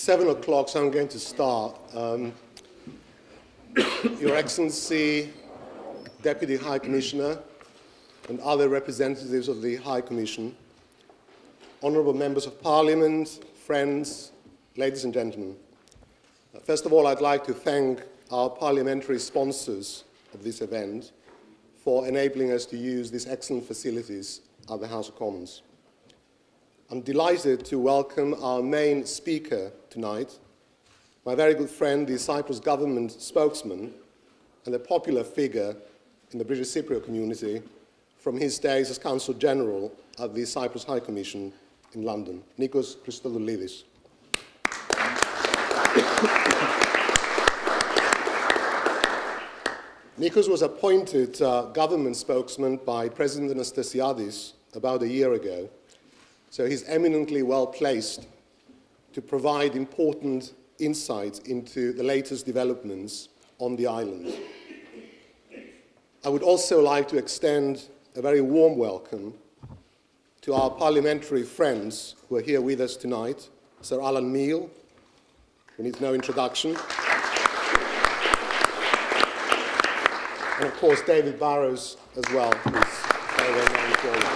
7 o'clock, so I'm going to start. Your Excellency, Deputy High Commissioner, and other representatives of the High Commission, honourable members of Parliament, friends, ladies and gentlemen. First of all, I'd like to thank our parliamentary sponsors of this event for enabling us to use these excellent facilities at the House of Commons. I'm delighted to welcome our main speaker tonight, my very good friend, the Cyprus government spokesman, and a popular figure in the British Cypriot community from his days as Consul General at the Cyprus High Commission in London, Nikos Christodulidis. Nikos was appointed government spokesman by President Anastasiadis about a year ago, so he's eminently well placed to provide important insights into the latest developments on the island. I would also like to extend a very warm welcome to our parliamentary friends who are here with us tonight, Sir Alan Meale, who needs no introduction, and of course David Barrows as well, who's very well known to all of you.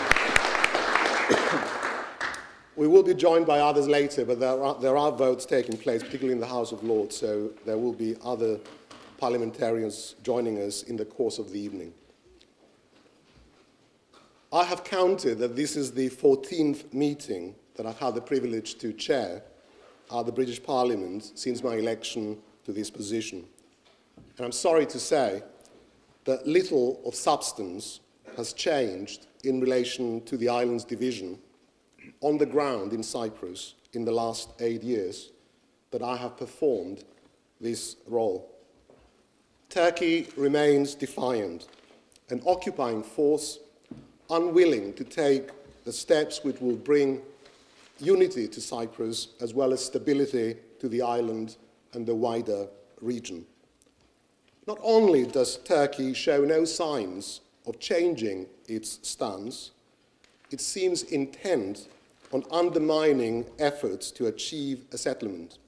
We will be joined by others later, but there are votes taking place, particularly in the House of Lords, so there will be other parliamentarians joining us in the course of the evening. I have counted that this is the 14th meeting that I've had the privilege to chair at the British Parliament since my election to this position. And I'm sorry to say that little of substance has changed in relation to the island's division on the ground in Cyprus in the last 8 years that I have performed this role. Turkey remains defiant, an occupying force unwilling to take the steps which will bring unity to Cyprus as well as stability to the island and the wider region. Not only does Turkey show no signs of changing its stance, it seems intent on undermining efforts to achieve a settlement,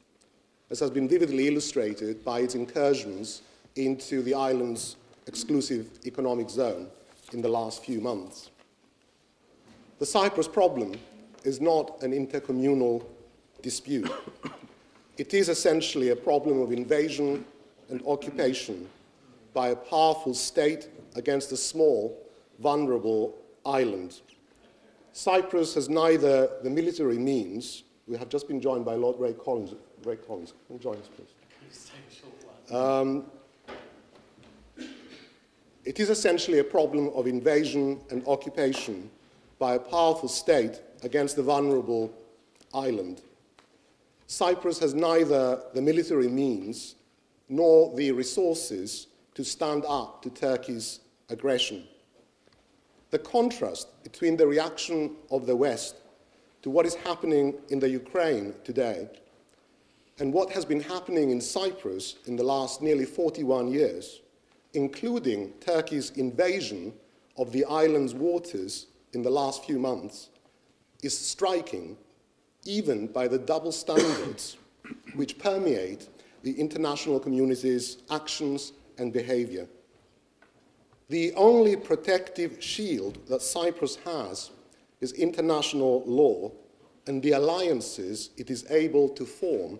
as has been vividly illustrated by its incursions into the island's exclusive economic zone in the last few months. The Cyprus problem is not an intercommunal dispute. It is essentially a problem of invasion and occupation by a powerful state against a small, vulnerable island. Cyprus has neither the military means. We have just been joined by Lord Ray Collins. Ray Collins, can you join us, please? It is essentially a problem of invasion and occupation by a powerful state against a vulnerable island. Cyprus has neither the military means nor the resources to stand up to Turkey's aggression. The contrast between the reaction of the West to what is happening in the Ukraine today and what has been happening in Cyprus in the last nearly 41 years, including Turkey's invasion of the island's waters in the last few months, is striking even by the double standards which permeate the international community's actions and behaviour. The only protective shield that Cyprus has is international law and the alliances it is able to form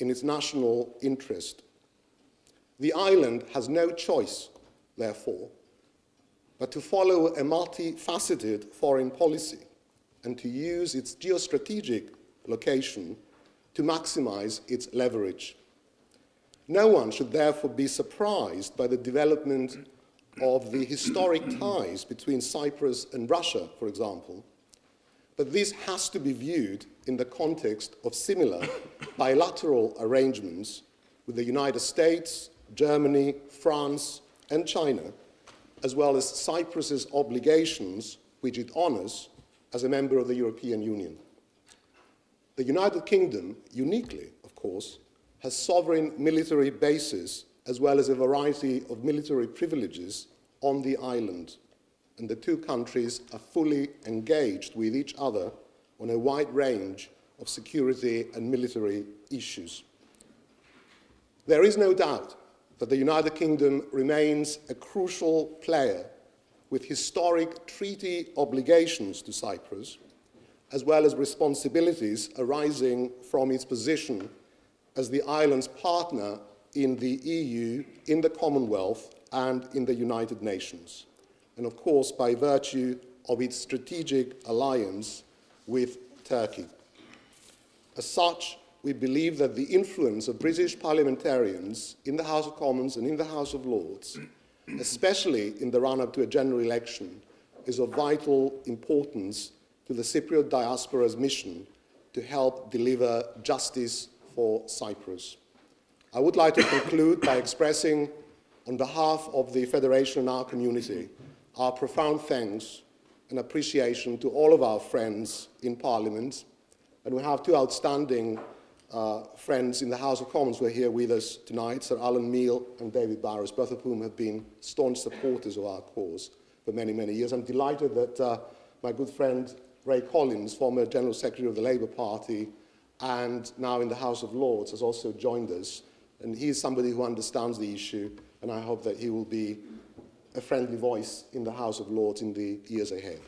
in its national interest. The island has no choice, therefore, but to follow a multifaceted foreign policy and to use its geostrategic location to maximise its leverage. No one should therefore be surprised by the development of the historic ties between Cyprus and Russia, for example, but this has to be viewed in the context of similar bilateral arrangements with the United States, Germany, France, and China, as well as Cyprus's obligations, which it honours as a member of the European Union. The United Kingdom, uniquely, of course, has sovereign military bases as well as a variety of military privileges on the island, and the two countries are fully engaged with each other on a wide range of security and military issues. There is no doubt that the United Kingdom remains a crucial player with historic treaty obligations to Cyprus, as well as responsibilities arising from its position as the island's partner in the EU, in the Commonwealth, and in the United Nations, and of course by virtue of its strategic alliance with Turkey. As such, we believe that the influence of British parliamentarians in the House of Commons and in the House of Lords, especially in the run-up to a general election, is of vital importance to the Cypriot diaspora's mission to help deliver justice for Cyprus. I would like to conclude by expressing, on behalf of the Federation and our community, our profound thanks and appreciation to all of our friends in Parliament. And we have two outstanding friends in the House of Commons who are here with us tonight, Sir Alan Meale and David Barras, both of whom have been staunch supporters of our cause for many, many years. I'm delighted that my good friend Ray Collins, former General Secretary of the Labour Party and now in the House of Lords, has also joined us. And he is somebody who understands the issue, and I hope that he will be a friendly voice in the House of Lords in the years ahead.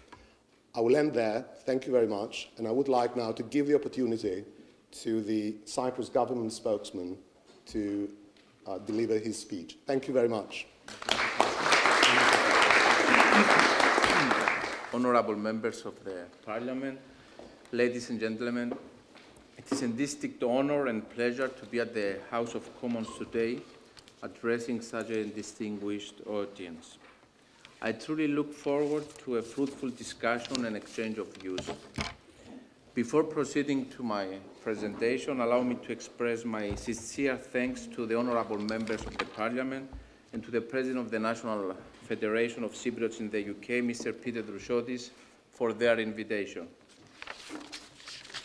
I will end there. Thank you very much. And I would like now to give the opportunity to the Cyprus government spokesman to deliver his speech. Thank you very much. Honourable members of the Parliament, ladies and gentlemen, it is a distinct honour and pleasure to be at the House of Commons today, addressing such a distinguished audience. I truly look forward to a fruitful discussion and exchange of views. Before proceeding to my presentation, allow me to express my sincere thanks to the honourable members of the Parliament and to the President of the National Federation of Cypriots in the UK, Mr. Peter Drusotis, for their invitation.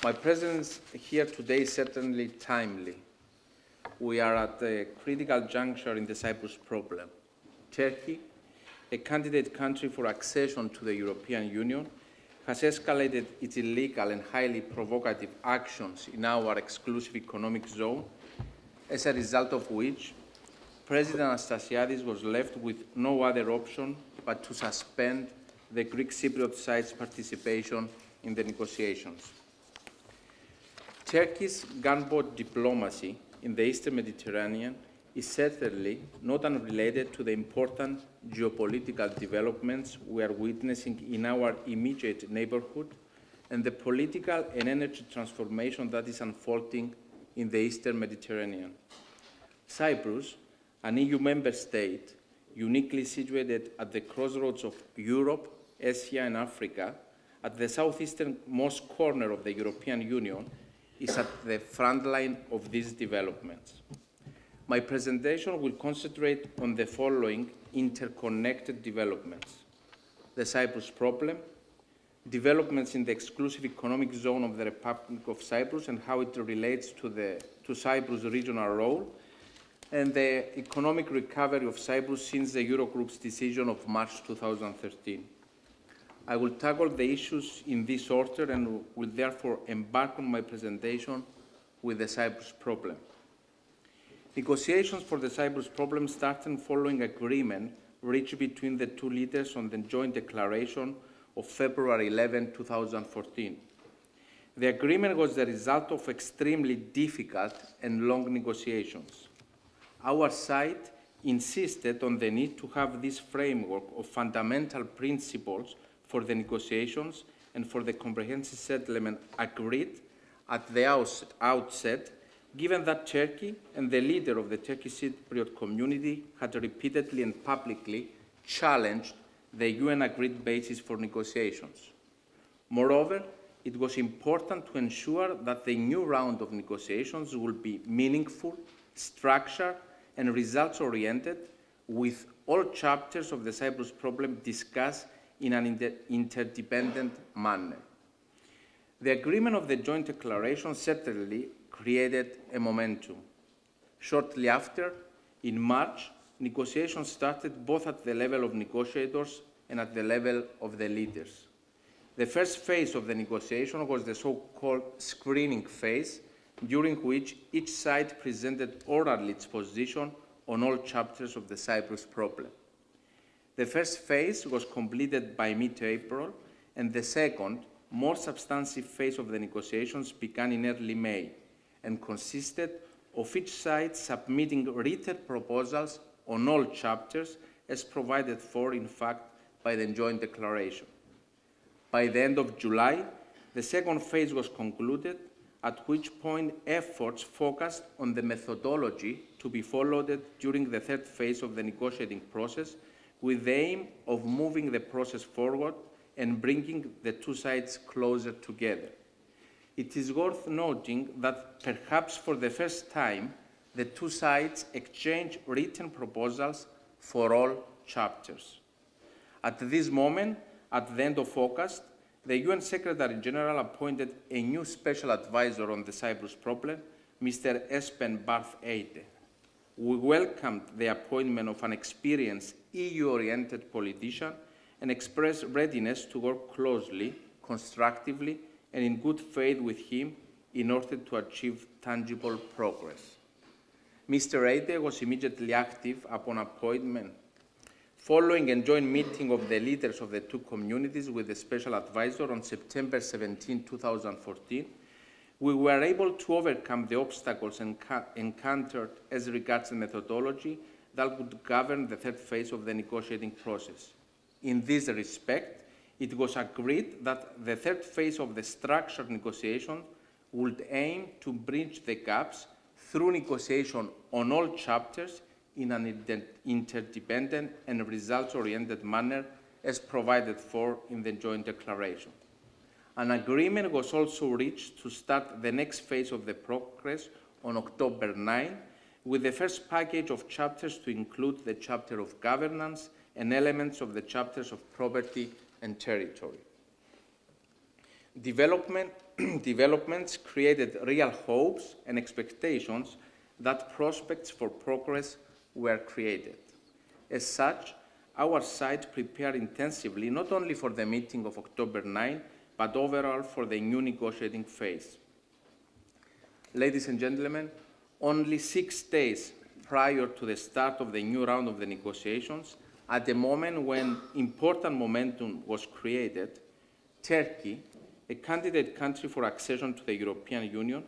My presence here today is certainly timely. We are at a critical juncture in the Cyprus problem. Turkey, a candidate country for accession to the European Union, has escalated its illegal and highly provocative actions in our exclusive economic zone, as a result of which President Anastasiadis was left with no other option but to suspend the Greek Cypriot side's participation in the negotiations. Turkey's gunboat diplomacy in the Eastern Mediterranean is certainly not unrelated to the important geopolitical developments we are witnessing in our immediate neighbourhood and the political and energy transformation that is unfolding in the Eastern Mediterranean. Cyprus, an EU member state, uniquely situated at the crossroads of Europe, Asia and Africa, at the southeasternmost corner of the European Union, is at the front line of these developments. My presentation will concentrate on the following interconnected developments: the Cyprus problem, developments in the exclusive economic zone of the Republic of Cyprus and how it relates to Cyprus' regional role, and the economic recovery of Cyprus since the Eurogroup's decision of March 2013. I will tackle the issues in this order and will therefore embark on my presentation with the Cyprus problem. Negotiations for the Cyprus problem started following agreement reached between the two leaders on the joint declaration of February 11, 2014. The agreement was the result of extremely difficult and long negotiations. Our side insisted on the need to have this framework of fundamental principles for the negotiations and for the comprehensive settlement agreed at the outset, given that Turkey and the leader of the Turkish Cypriot community had repeatedly and publicly challenged the UN-agreed basis for negotiations. Moreover, it was important to ensure that the new round of negotiations will be meaningful, structured, and results-oriented, with all chapters of the Cyprus problem discussed in an interdependent manner. The agreement of the joint declaration certainly created a momentum. Shortly after, in March, negotiations started both at the level of negotiators and at the level of the leaders. The first phase of the negotiation was the so-called screening phase, during which each side presented orally its position on all chapters of the Cyprus problem. The first phase was completed by mid-April, and the second, more substantive phase of the negotiations began in early May and consisted of each side submitting written proposals on all chapters as provided for, in fact, by the joint declaration. By the end of July, the second phase was concluded, at which point efforts focused on the methodology to be followed during the third phase of the negotiating process, with the aim of moving the process forward and bringing the two sides closer together. It is worth noting that perhaps for the first time, the two sides exchanged written proposals for all chapters. At this moment, at the end of August, the UN Secretary General appointed a new special advisor on the Cyprus problem, Mr. Espen Barth Eide. We welcomed the appointment of an experienced EU-oriented politician and expressed readiness to work closely, constructively, and in good faith with him in order to achieve tangible progress. Mr. Eide was immediately active upon appointment. Following a joint meeting of the leaders of the two communities with the special advisor on September 17, 2014, we were able to overcome the obstacles encountered as regards the methodology that would govern the third phase of the negotiating process. In this respect, it was agreed that the third phase of the structured negotiation would aim to bridge the gaps through negotiation on all chapters in an interdependent and results-oriented manner as provided for in the joint declaration. An agreement was also reached to start the next phase of the progress on October 9, with the first package of chapters to include the chapter of governance and elements of the chapters of property and territory. Developments created real hopes and expectations that prospects for progress were created. As such, our side prepared intensively not only for the meeting of October 9, but overall for the new negotiating phase. Ladies and gentlemen, only 6 days prior to the start of the new round of the negotiations, at the moment when important momentum was created, Turkey, a candidate country for accession to the European Union,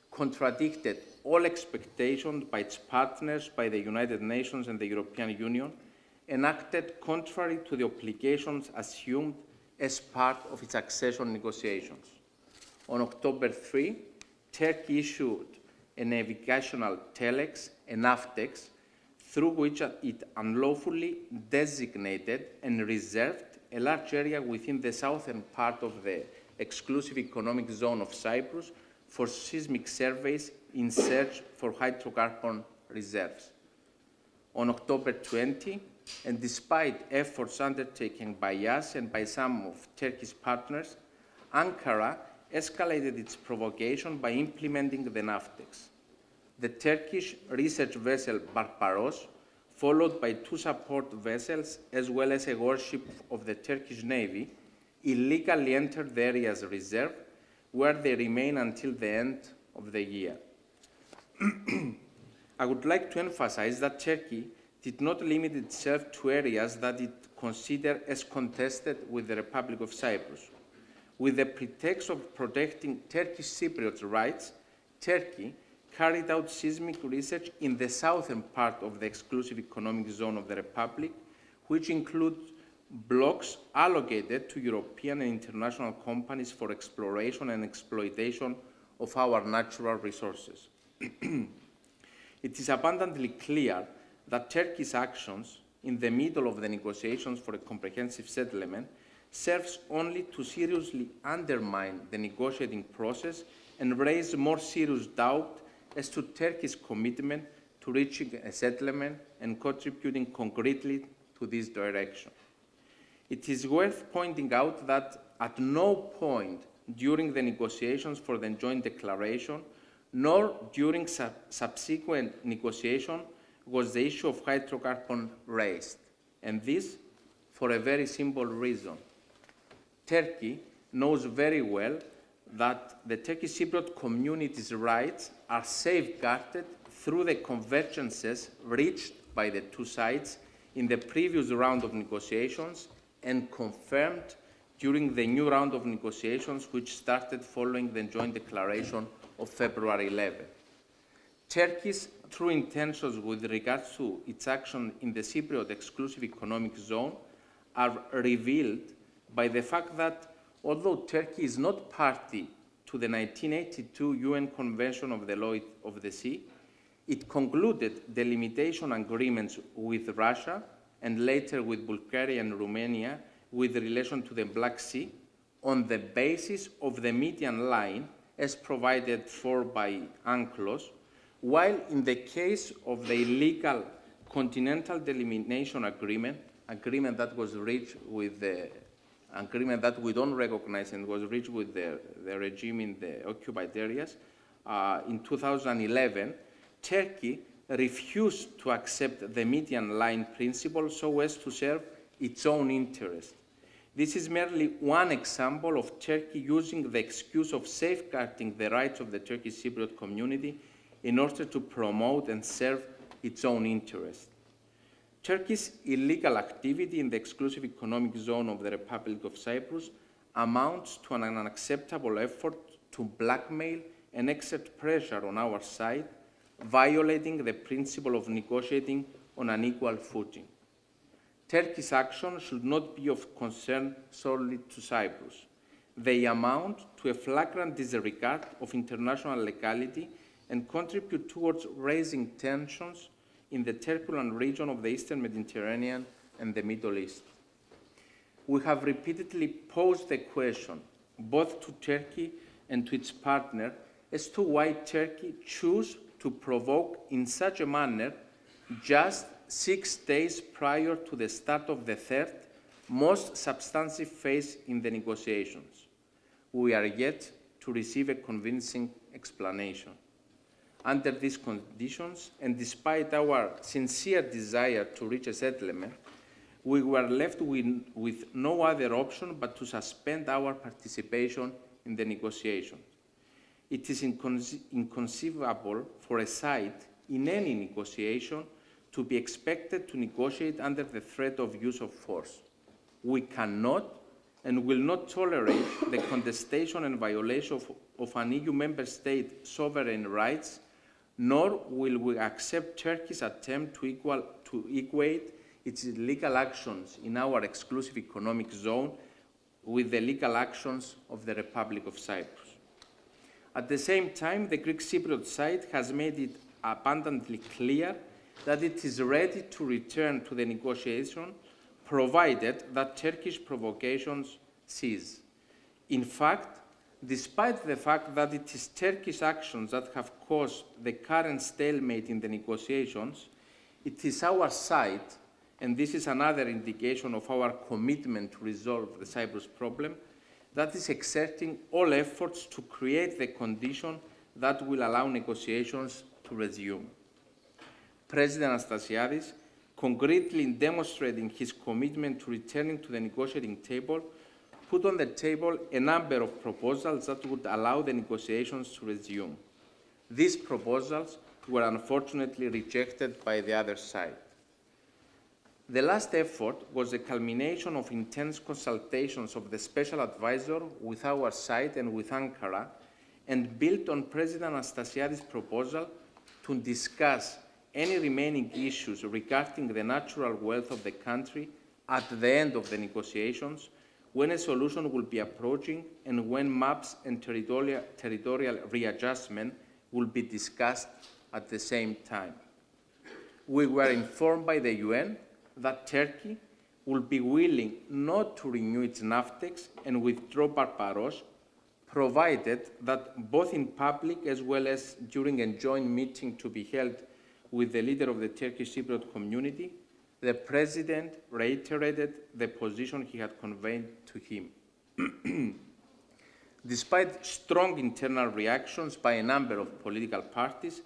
contradicted all expectations by its partners, by the United Nations and the European Union, and acted contrary to the obligations assumed as part of its accession negotiations. On October 3, Turkey issued a navigational telex, a NAVTEX, through which it unlawfully designated and reserved a large area within the southern part of the exclusive economic zone of Cyprus for seismic surveys in search for hydrocarbon reserves. On October 20, and despite efforts undertaken by us and by some of Turkey's partners, Ankara escalated its provocation by implementing the NAVTEX. The Turkish research vessel Barbaros, followed by 2 support vessels as well as a warship of the Turkish Navy, illegally entered the area's reserve, where they remain until the end of the year. I would like to emphasize that Turkey did not limit itself to areas that it considered as contested with the Republic of Cyprus. With the pretext of protecting Turkish Cypriot rights, Turkey carried out seismic research in the southern part of the exclusive economic zone of the Republic, which includes blocks allocated to European and international companies for exploration and exploitation of our natural resources. It is abundantly clear that Turkey's actions in the middle of the negotiations for a comprehensive settlement serves only to seriously undermine the negotiating process and raise more serious doubt as to Turkey's commitment to reaching a settlement and contributing concretely to this direction. It is worth pointing out that at no point during the negotiations for the joint declaration, nor during subsequent negotiation, was the issue of hydrocarbon raised, and this for a very simple reason. Turkey knows very well that the Turkish Cypriot community's rights are safeguarded through the convergences reached by the two sides in the previous round of negotiations and confirmed during the new round of negotiations which started following the joint declaration of February 11. Turkey's true intentions with regards to its action in the Cypriot exclusive economic zone are revealed by the fact that although Turkey is not party to the 1982 UN Convention of the Law of the Sea, it concluded delimitation agreements with Russia and later with Bulgaria and Romania with relation to the Black Sea on the basis of the median line as provided for by UNCLOS, while in the case of the illegal continental delimitation agreement that was reached with the agreement that we don't recognize and was reached with the regime in the occupied areas in 2011, Turkey refused to accept the median line principle so as to serve its own interest. This is merely one example of Turkey using the excuse of safeguarding the rights of the Turkish Cypriot community in order to promote and serve its own interest. Turkey's illegal activity in the exclusive economic zone of the Republic of Cyprus amounts to an unacceptable effort to blackmail and exert pressure on our side, violating the principle of negotiating on an equal footing. Turkey's actions should not be of concern solely to Cyprus. They amount to a flagrant disregard of international legality and contribute towards raising tensions in the turbulent region of the Eastern Mediterranean and the Middle East. We have repeatedly posed the question, both to Turkey and to its partner, as to why Turkey chose to provoke in such a manner just 6 days prior to the start of the third, most substantive phase in the negotiations. We are yet to receive a convincing explanation. Under these conditions, and despite our sincere desire to reach a settlement, we were left with no other option but to suspend our participation in the negotiations. It is inconceivable for a side in any negotiation to be expected to negotiate under the threat of use of force. We cannot and will not tolerate the contestation and violation of an EU member state sovereign rights, nor will we accept Turkey's attempt to equate its illegal actions in our exclusive economic zone with the legal actions of the Republic of Cyprus. At the same time, the Greek Cypriot side has made it abundantly clear that it is ready to return to the negotiation, provided that Turkish provocations cease. In fact, despite the fact that it is Turkish actions that have caused the current stalemate in the negotiations, it is our side, and this is another indication of our commitment to resolve the Cyprus problem, that is exerting all efforts to create the condition that will allow negotiations to resume. President Anastasiadis, concretely in demonstrating his commitment to returning to the negotiating table, put on the table a number of proposals that would allow the negotiations to resume. These proposals were unfortunately rejected by the other side. The last effort was the culmination of intense consultations of the special advisor with our side and with Ankara, and built on President Anastasiadis' proposal to discuss any remaining issues regarding the natural wealth of the country at the end of the negotiations, when a solution will be approaching and when maps and territorial readjustment will be discussed at the same time. We were informed by the UN that Turkey will be willing not to renew its NAFTEX and withdraw Barbaros, provided that both in public as well as during a joint meeting to be held with the leader of the Turkish Cypriot community, the President reiterated the position he had conveyed to him. Despite strong internal reactions by a number of political parties,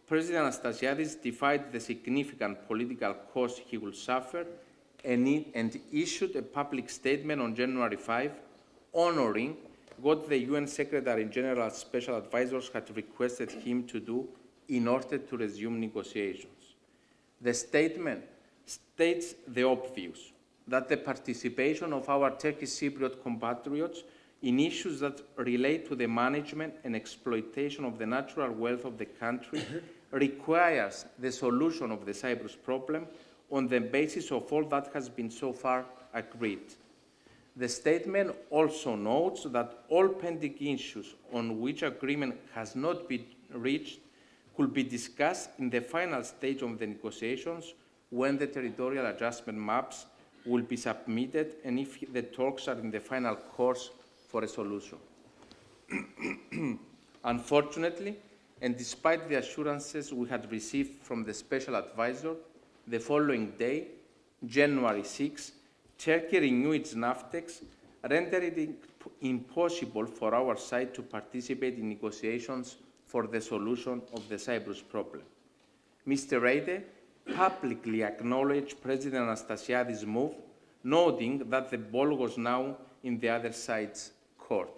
President Anastasiadis defied the significant political cost he will suffer and issued a public statement on January 5, honoring what the UN Secretary General's special advisors had requested him to do in order to resume negotiations. The statement states the obvious, that the participation of our Turkish Cypriot compatriots in issues that relate to the management and exploitation of the natural wealth of the country requires the solution of the Cyprus problem on the basis of all that has been so far agreed. The statement also notes that all pending issues on which agreement has not been reached could be discussed in the final stage of the negotiations when the territorial adjustment maps will be submitted and if the talks are in the final course for a solution. Unfortunately, and despite the assurances we had received from the special advisor, the following day, January 6, Turkey renewed its NAFTEX, rendering it impossible for our side to participate in negotiations for the solution of the Cyprus problem. Mr. Reide publicly acknowledged President Anastasiadis' move, noting that the ball was now in the other side's court.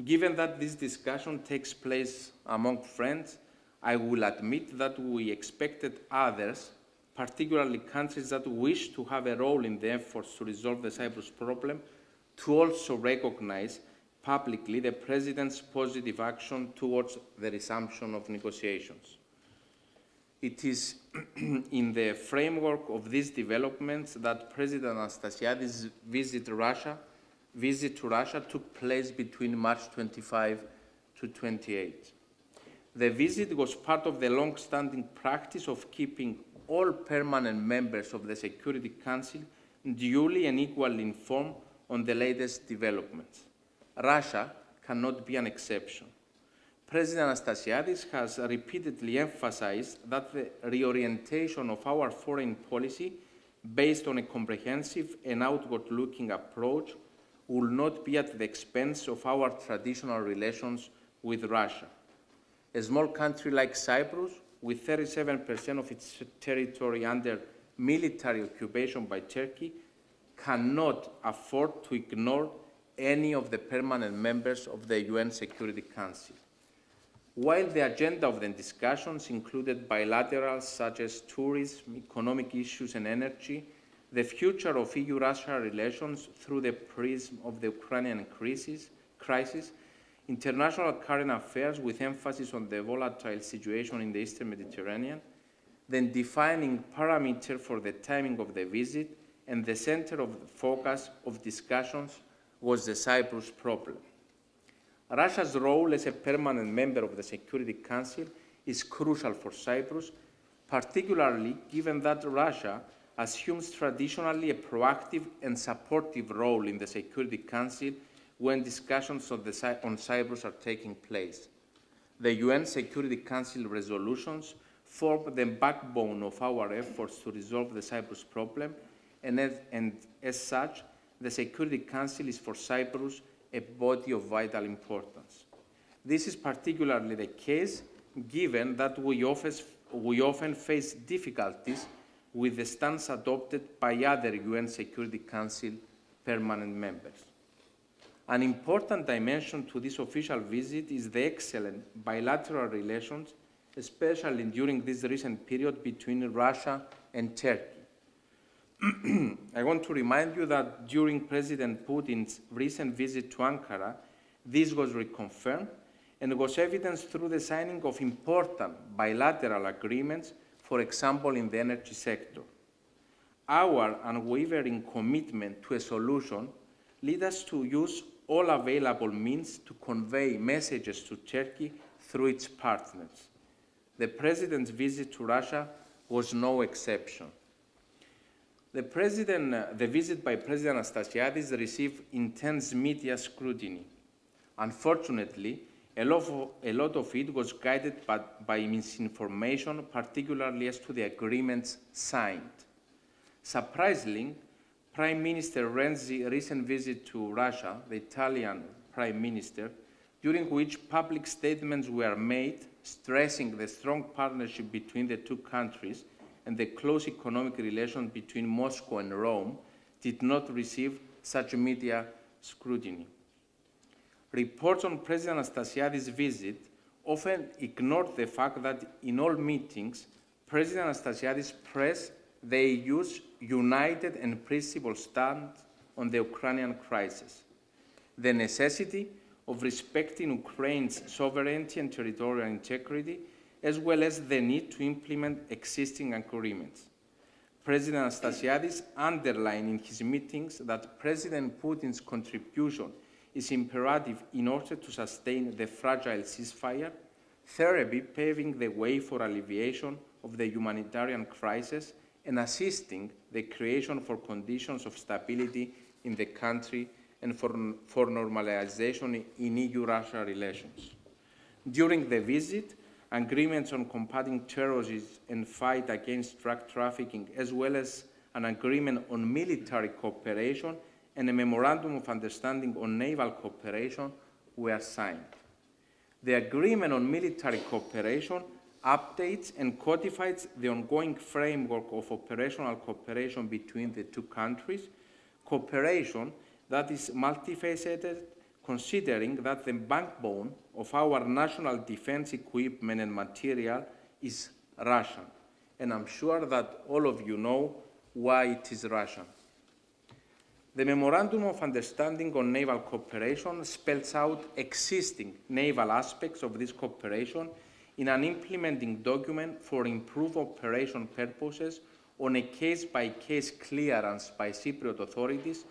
Given that this discussion takes place among friends, I will admit that we expected others, particularly countries that wish to have a role in the efforts to resolve the Cyprus problem, to also recognize publicly the President's positive action towards the resumption of negotiations. It is in the framework of these developments that President Anastasiadis' visit to Russia took place between March 25 to 28. The visit was part of the long-standing practice of keeping all permanent members of the Security Council duly and equally informed on the latest developments. Russia cannot be an exception. President Anastasiadis has repeatedly emphasized that the reorientation of our foreign policy based on a comprehensive and outward-looking approach will not be at the expense of our traditional relations with Russia. A small country like Cyprus, with 37% of its territory under military occupation by Turkey, cannot afford to ignore any of the permanent members of the UN Security Council. While the agenda of the discussions included bilaterals such as tourism, economic issues and energy, the future of EU-Russia relations through the prism of the Ukrainian crisis, international current affairs with emphasis on the volatile situation in the Eastern Mediterranean, then defining parameter for the timing of the visit and the center of the focus of discussions was the Cyprus problem. Russia's role as a permanent member of the Security Council is crucial for Cyprus, particularly given that Russia assumes traditionally a proactive and supportive role in the Security Council when discussions on Cyprus are taking place. The UN Security Council resolutions form the backbone of our efforts to resolve the Cyprus problem, and as such, the Security Council is for Cyprus a body of vital importance. This is particularly the case given that we often face difficulties with the stance adopted by other UN Security Council permanent members. An important dimension to this official visit is the excellent bilateral relations, especially during this recent period between Russia and Turkey. I want to remind you that during President Putin's recent visit to Ankara, this was reconfirmed and was evidenced through the signing of important bilateral agreements, for example, in the energy sector. Our unwavering commitment to a solution leads us to use all available means to convey messages to Turkey through its partners. The President's visit to Russia was no exception. The visit by President Anastasiadis received intense media scrutiny. Unfortunately, a lot of it was guided by misinformation, particularly as to the agreements signed. Surprisingly, Prime Minister Renzi's recent visit to Russia, the Italian Prime Minister, during which public statements were made stressing the strong partnership between the two countries and the close economic relations between Moscow and Rome, did not receive such media scrutiny. Reports on President Anastasiades' visit often ignore the fact that in all meetings, President Anastasiades pressed the EU's united and principled stand on the Ukrainian crisis, the necessity of respecting Ukraine's sovereignty and territorial integrity, as well as the need to implement existing agreements. President Anastasiades underlined in his meetings that President Putin's contribution is imperative in order to sustain the fragile ceasefire, thereby paving the way for alleviation of the humanitarian crisis and assisting the creation for conditions of stability in the country and for normalization in EU-Russia relations. During the visit, agreements on combating terrorism and fight against drug trafficking, as well as an agreement on military cooperation and a memorandum of understanding on naval cooperation were signed. The agreement on military cooperation updates and codifies the ongoing framework of operational cooperation between the two countries, cooperation that is multifaceted, considering that the backbone of our national defense equipment and material is Russian. And I'm sure that all of you know why it is Russian. The Memorandum of Understanding on Naval Cooperation spells out existing naval aspects of this cooperation in an implementing document for improved operation purposes on a case-by-case clearance by Cypriot authorities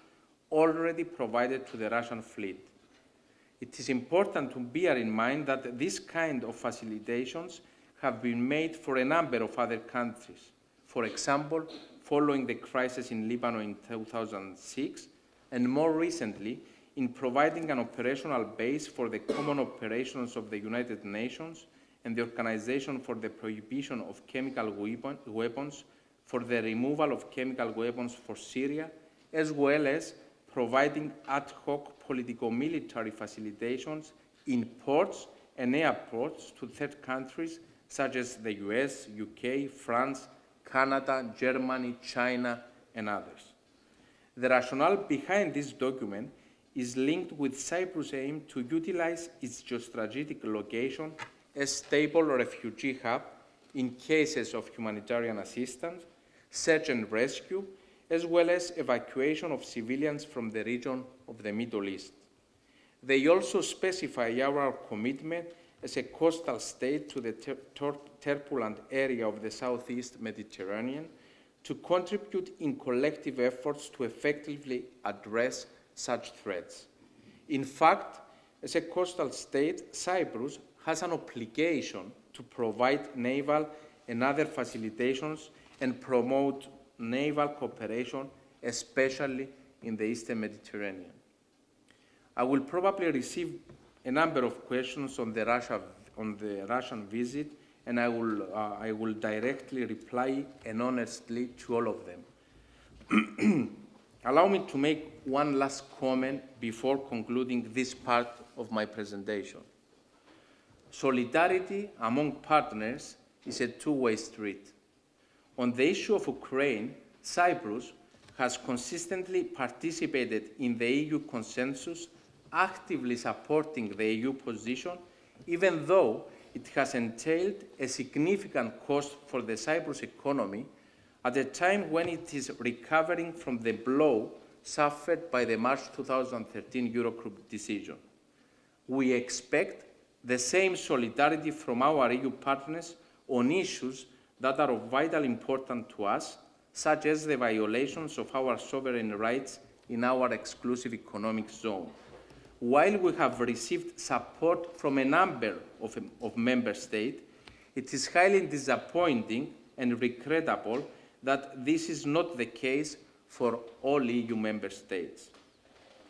already provided to the Russian fleet. It is important to bear in mind that this kind of facilitations have been made for a number of other countries. For example, following the crisis in Lebanon in 2006, and more recently, in providing an operational base for the common operations of the United Nations and the Organization for the Prohibition of Chemical Weapons for the removal of chemical weapons for Syria, as well as providing ad hoc politico-military facilitations in ports and airports to third countries such as the US, UK, France, Canada, Germany, China, and others. The rationale behind this document is linked with Cyprus' aim to utilize its geostrategic location as stable refugee hub in cases of humanitarian assistance, search and rescue, as well as evacuation of civilians from the region of the Middle East. They also specify our commitment as a coastal state to the turbulent area of the Southeast Mediterranean to contribute in collective efforts to effectively address such threats. In fact, as a coastal state, Cyprus has an obligation to provide naval and other facilitations and promote naval cooperation, especially in the Eastern Mediterranean. I will probably receive a number of questions on the Russian visit, and I will directly reply and honestly to all of them. Allow me to make one last comment before concluding this part of my presentation. Solidarity among partners is a two-way street. On the issue of Ukraine, Cyprus has consistently participated in the EU consensus, actively supporting the EU position, even though it has entailed a significant cost for the Cyprus economy at a time when it is recovering from the blow suffered by the March 2013 Eurogroup decision. We expect the same solidarity from our EU partners on issues that are of vital importance to us, such as the violations of our sovereign rights in our exclusive economic zone. While we have received support from a number of member states, it is highly disappointing and regrettable that this is not the case for all EU member states.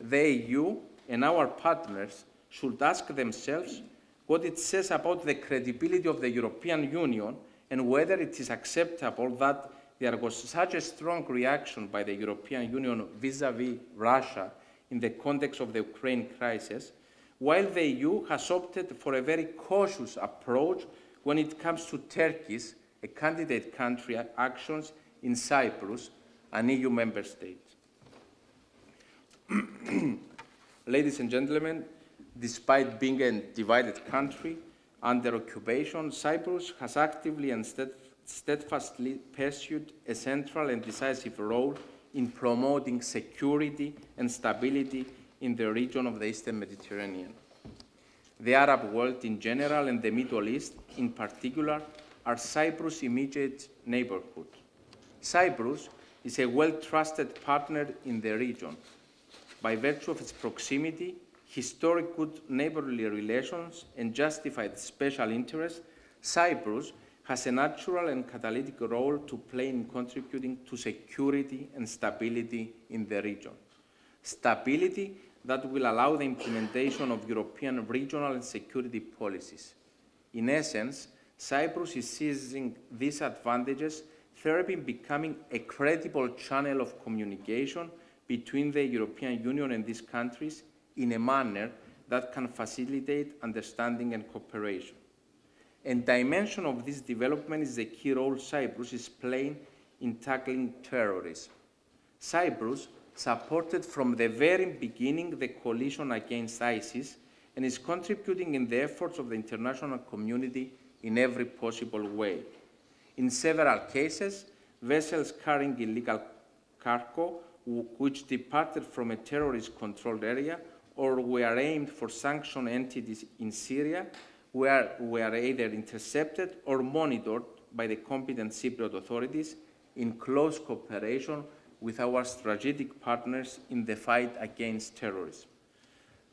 The EU and our partners should ask themselves what it says about the credibility of the European Union and whether it is acceptable that there was such a strong reaction by the European Union vis-à-vis Russia in the context of the Ukraine crisis, while the EU has opted for a very cautious approach when it comes to Turkey's, a candidate country, actions in Cyprus, an EU member state. Ladies and gentlemen, despite being a divided country under occupation, Cyprus has actively and steadfastly pursued a central and decisive role in promoting security and stability in the region of the Eastern Mediterranean. The Arab world in general and the Middle East in particular are Cyprus' immediate neighborhood. Cyprus is a well-trusted partner in the region. By virtue of its proximity, historic good neighborly relations, and justified special interests, Cyprus has a natural and catalytic role to play in contributing to security and stability in the region. Stability that will allow the implementation of European regional and security policies. In essence, Cyprus is seizing these advantages, thereby becoming a credible channel of communication between the European Union and these countries in a manner that can facilitate understanding and cooperation. A dimension of this development is the key role Cyprus is playing in tackling terrorism. Cyprus supported from the very beginning the coalition against ISIS and is contributing in the efforts of the international community in every possible way. In several cases, vessels carrying illegal cargo which departed from a terrorist-controlled area or were aimed for sanctioned entities in Syria were either intercepted or monitored by the competent Cypriot authorities in close cooperation with our strategic partners in the fight against terrorism.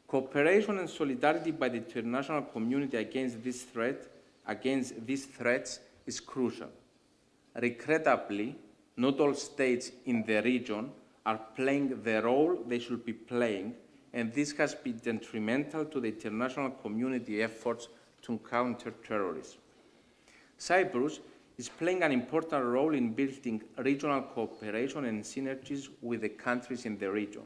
Cooperation and solidarity by the international community against these threats is crucial. Regrettably, not all states in the region are playing the role they should be playing, and this has been detrimental to the international community efforts to counter terrorism. Cyprus is playing an important role in building regional cooperation and synergies with the countries in the region.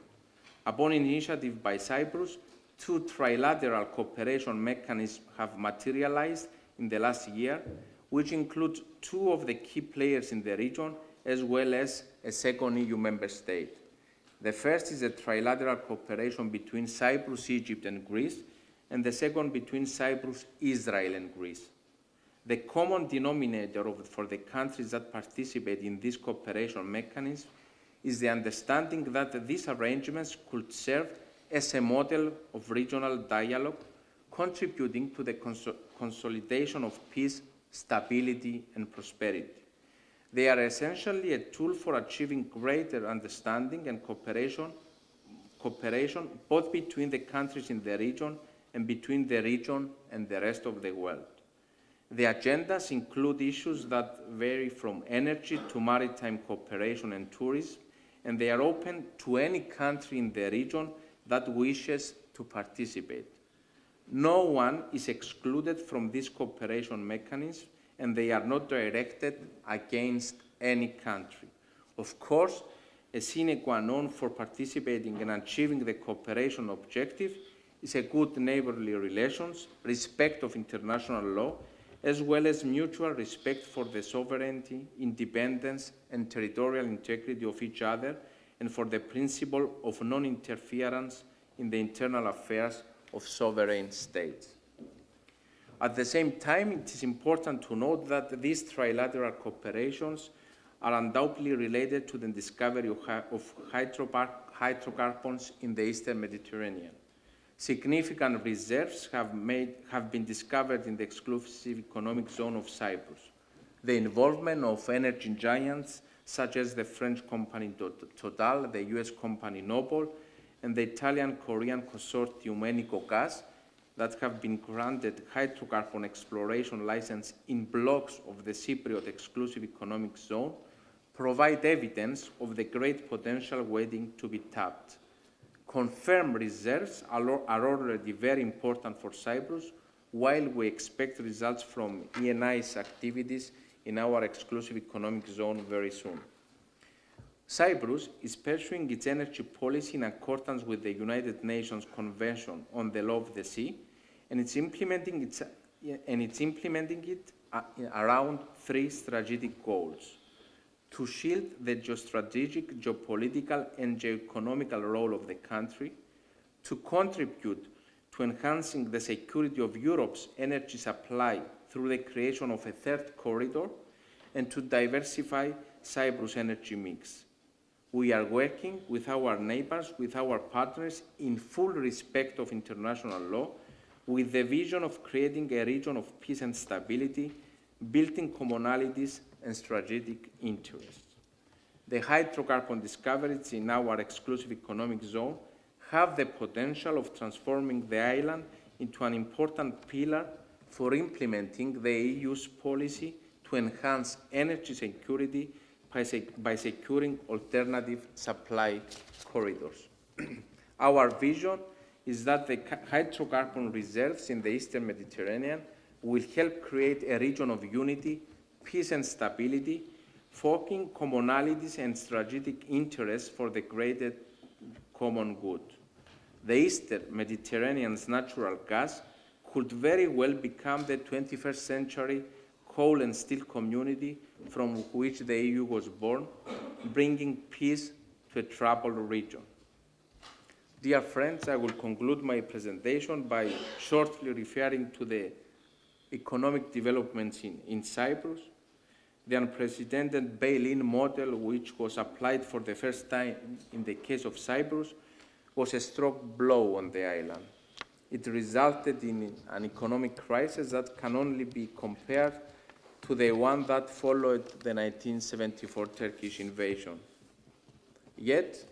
Upon initiative by Cyprus, 2 trilateral cooperation mechanisms have materialized in the last year, which include 2 of the key players in the region, as well as a second EU member state. The first is a trilateral cooperation between Cyprus, Egypt, and Greece, and the second between Cyprus, Israel, and Greece. The common denominator for the countries that participate in this cooperation mechanism is the understanding that these arrangements could serve as a model of regional dialogue, contributing to the consolidation of peace, stability, and prosperity. They are essentially a tool for achieving greater understanding and cooperation both between the countries in the region and between the region and the rest of the world. The agendas include issues that vary from energy to maritime cooperation and tourism, and they are open to any country in the region that wishes to participate. No one is excluded from this cooperation mechanism, and they are not directed against any country. Of course, a sine qua non for participating and achieving the cooperation objective is a good neighborly relations, respect of international law, as well as mutual respect for the sovereignty, independence, and territorial integrity of each other, and for the principle of non-interference in the internal affairs of sovereign states. At the same time, it is important to note that these trilateral cooperations are undoubtedly related to the discovery of hydrocarbons in the Eastern Mediterranean. Significant reserves have been discovered in the exclusive economic zone of Cyprus. The involvement of energy giants such as the French company Total, the US company Noble, and the Italian-Korean consortium Enicogas that have been granted hydrocarbon exploration license in blocks of the Cypriot exclusive economic zone provide evidence of the great potential waiting to be tapped. Confirmed reserves are already very important for Cyprus, while we expect results from ENI's activities in our exclusive economic zone very soon. Cyprus is pursuing its energy policy in accordance with the United Nations Convention on the Law of the Sea, and it's implementing it around 3 strategic goals. to shield the geostrategic, geopolitical, and geoeconomical role of the country, to contribute to enhancing the security of Europe's energy supply through the creation of a third corridor, and to diversify Cyprus' energy mix. We are working with our neighbors, with our partners, in full respect of international law, with the vision of creating a region of peace and stability, building commonalities and strategic interests. The hydrocarbon discoveries in our exclusive economic zone have the potential of transforming the island into an important pillar for implementing the EU's policy to enhance energy security by securing alternative supply corridors. Our vision is that the hydrocarbon reserves in the Eastern Mediterranean will help create a region of unity, peace and stability, focusing commonalities and strategic interests for the greater common good. The Eastern Mediterranean's natural gas could very well become the 21st century coal and steel community from which the EU was born, bringing peace to a troubled region. Dear friends, I will conclude my presentation by shortly referring to the economic developments in Cyprus, the unprecedented bail-in model, which was applied for the first time in the case of Cyprus, was a strong blow on the island. It resulted in an economic crisis that can only be compared to the one that followed the 1974 Turkish invasion. Yet,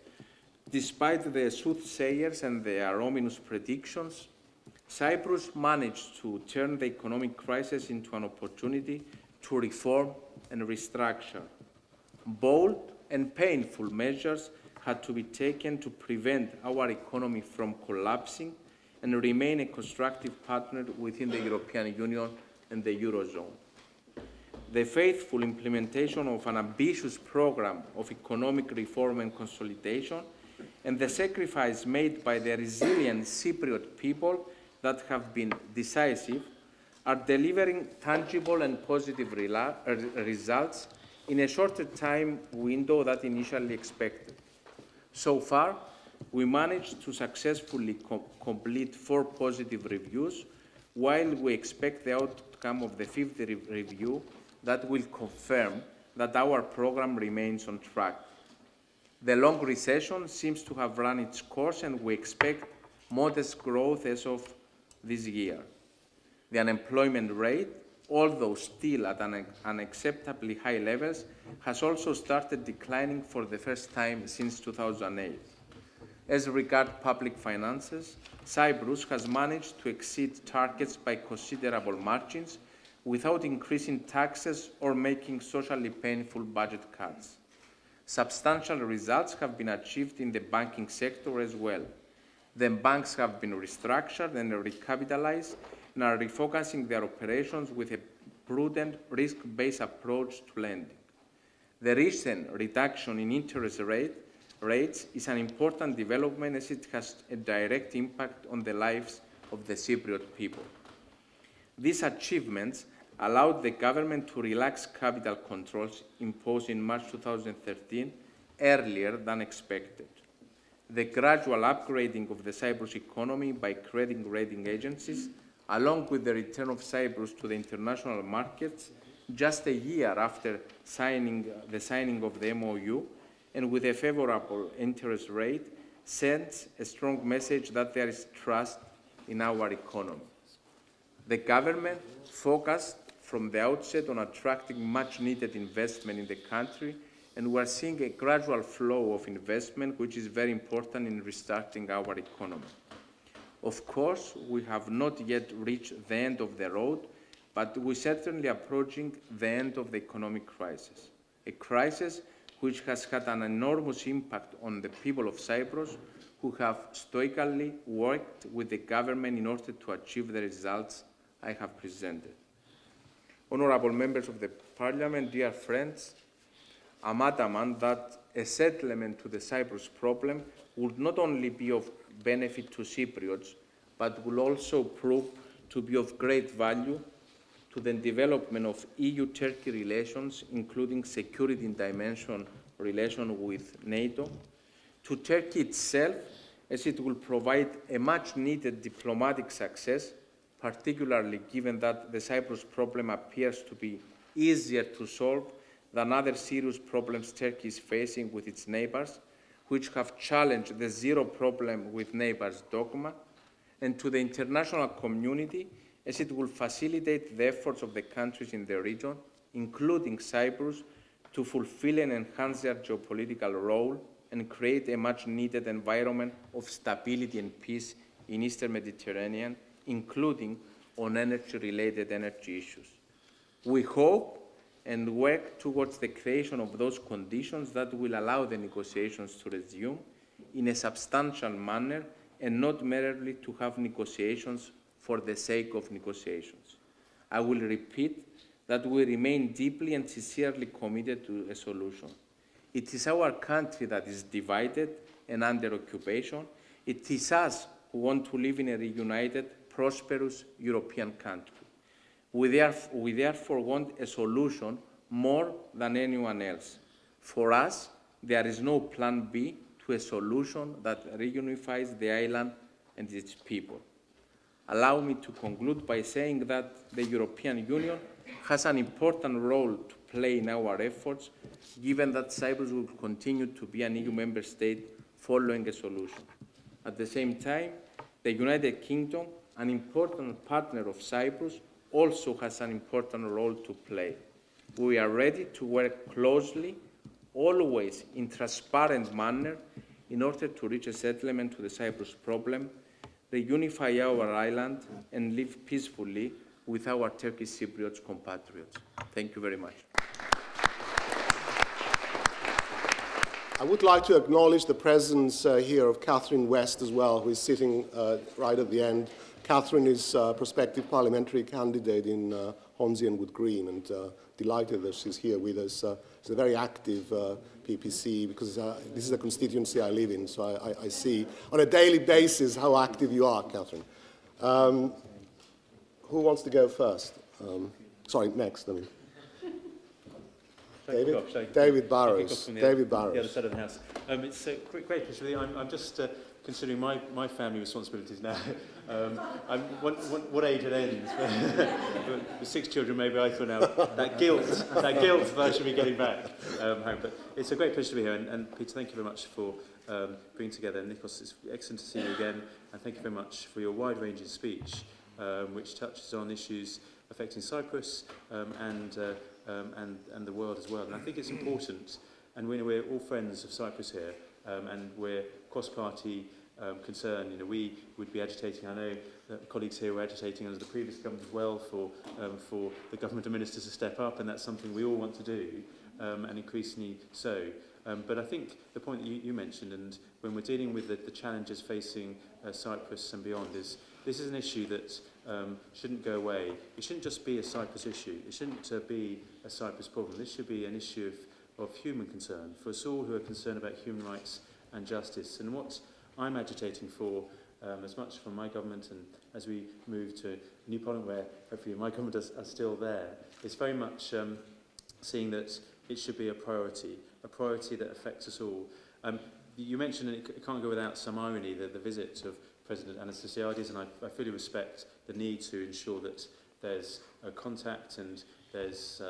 despite the soothsayers and their ominous predictions, Cyprus managed to turn the economic crisis into an opportunity to reform and restructure. Bold and painful measures had to be taken to prevent our economy from collapsing and remain a constructive partner within the European Union and the Eurozone. The faithful implementation of an ambitious program of economic reform and consolidation and the sacrifice made by the resilient Cypriot people that have been decisive are delivering tangible and positive results in a shorter time window than initially expected. So far, we managed to successfully complete 4 positive reviews, while we expect the outcome of the 5th review that will confirm that our program remains on track. The long recession seems to have run its course, and we expect modest growth as of this year. The unemployment rate, although still at unacceptably high levels, has also started declining for the first time since 2008. As regards public finances, Cyprus has managed to exceed targets by considerable margins without increasing taxes or making socially painful budget cuts. Substantial results have been achieved in the banking sector as well. The banks have been restructured and recapitalized and are refocusing their operations with a prudent, risk-based approach to lending. The recent reduction in interest rates is an important development, as it has a direct impact on the lives of the Cypriot people. These achievements allowed the government to relax capital controls imposed in March 2013 earlier than expected. The gradual upgrading of the Cyprus economy by credit rating agencies, along with the return of Cyprus to the international markets just a year after the signing of the MOU, and with a favorable interest rate, sends a strong message that there is trust in our economy. The government focused from the outset on attracting much-needed investment in the country, and we are seeing a gradual flow of investment, which is very important in restarting our economy. Of course, we have not yet reached the end of the road, but we're certainly approaching the end of the economic crisis, a crisis which has had an enormous impact on the people of Cyprus, who have stoically worked with the government in order to achieve the results I have presented. Honourable members of the Parliament, dear friends, I'm adamant that a settlement to the Cyprus problem would not only be of benefit to Cypriots, but will also prove to be of great value to the development of EU-Turkey relations, including security dimension relation with NATO, to Turkey itself, as it will provide a much-needed diplomatic success, particularly given that the Cyprus problem appears to be easier to solve than other serious problems Turkey is facing with its neighbours, which have challenged the zero problem with neighbours dogma, and to the international community, as it will facilitate the efforts of the countries in the region, including Cyprus, to fulfill and enhance their geopolitical role and create a much-needed environment of stability and peace in Eastern Mediterranean, including on energy-related energy issues. We hope and work towards the creation of those conditions that will allow the negotiations to resume in a substantial manner and not merely to have negotiations for the sake of negotiations. I will repeat that we remain deeply and sincerely committed to a solution. It is our country that is divided and under occupation. It is us who want to live in a reunited, prosperous European country. We therefore want a solution more than anyone else. For us, there is no plan B to a solution that reunifies the island and its people. Allow me to conclude by saying that the European Union has an important role to play in our efforts, given that Cyprus will continue to be an EU member state following a solution. At the same time, the United Kingdom, an important partner of Cyprus, also has an important role to play. We are ready to work closely, always in transparent manner, in order to reach a settlement to the Cyprus problem, reunify our island, and live peacefully with our Turkish Cypriot compatriots. Thank you very much. I would like to acknowledge the presence here of Catherine West as well, who is sitting right at the end. Catherine is a prospective parliamentary candidate in Hornsey and Wood Green, and delighted that she's here with us. She's a very active PPC, because this is a constituency I live in, so I see on a daily basis how active you are, Catherine. Who wants to go first? Sorry, next. I mean. David Barrows. David Barrows. The other side of the house. It's a great pleasure. I'm just considering my family responsibilities now. What age it ends? With 6 children, maybe I thought now that guilt that I should be getting back home. But it's a great pleasure to be here. And Peter, thank you very much for bringing together. Nikos, it's excellent to see you again. And thank you very much for your wide-ranging speech, which touches on issues affecting Cyprus and the world as well. And I think it's important, and we're all friends of Cyprus here, and we're cross-party concerned. You know, we would be agitating, I know that colleagues here were agitating under the previous government as well for the government of ministers to step up, and that's something we all want to do, and increasingly so. But I think the point that you mentioned, and when we're dealing with the challenges facing Cyprus and beyond, is this is an issue that shouldn't go away. It shouldn't just be a Cyprus issue. It shouldn't be a Cyprus problem. This should be an issue of human concern for us all who are concerned about human rights and justice. And what I'm agitating for, as much from my government and as we move to a new parliament where hopefully my government are still there, is very much seeing that it should be a priority that affects us all. You mentioned, and it can't go without some irony, the visit of President Anastasiades, and I fully respect the need to ensure that there's contact and there's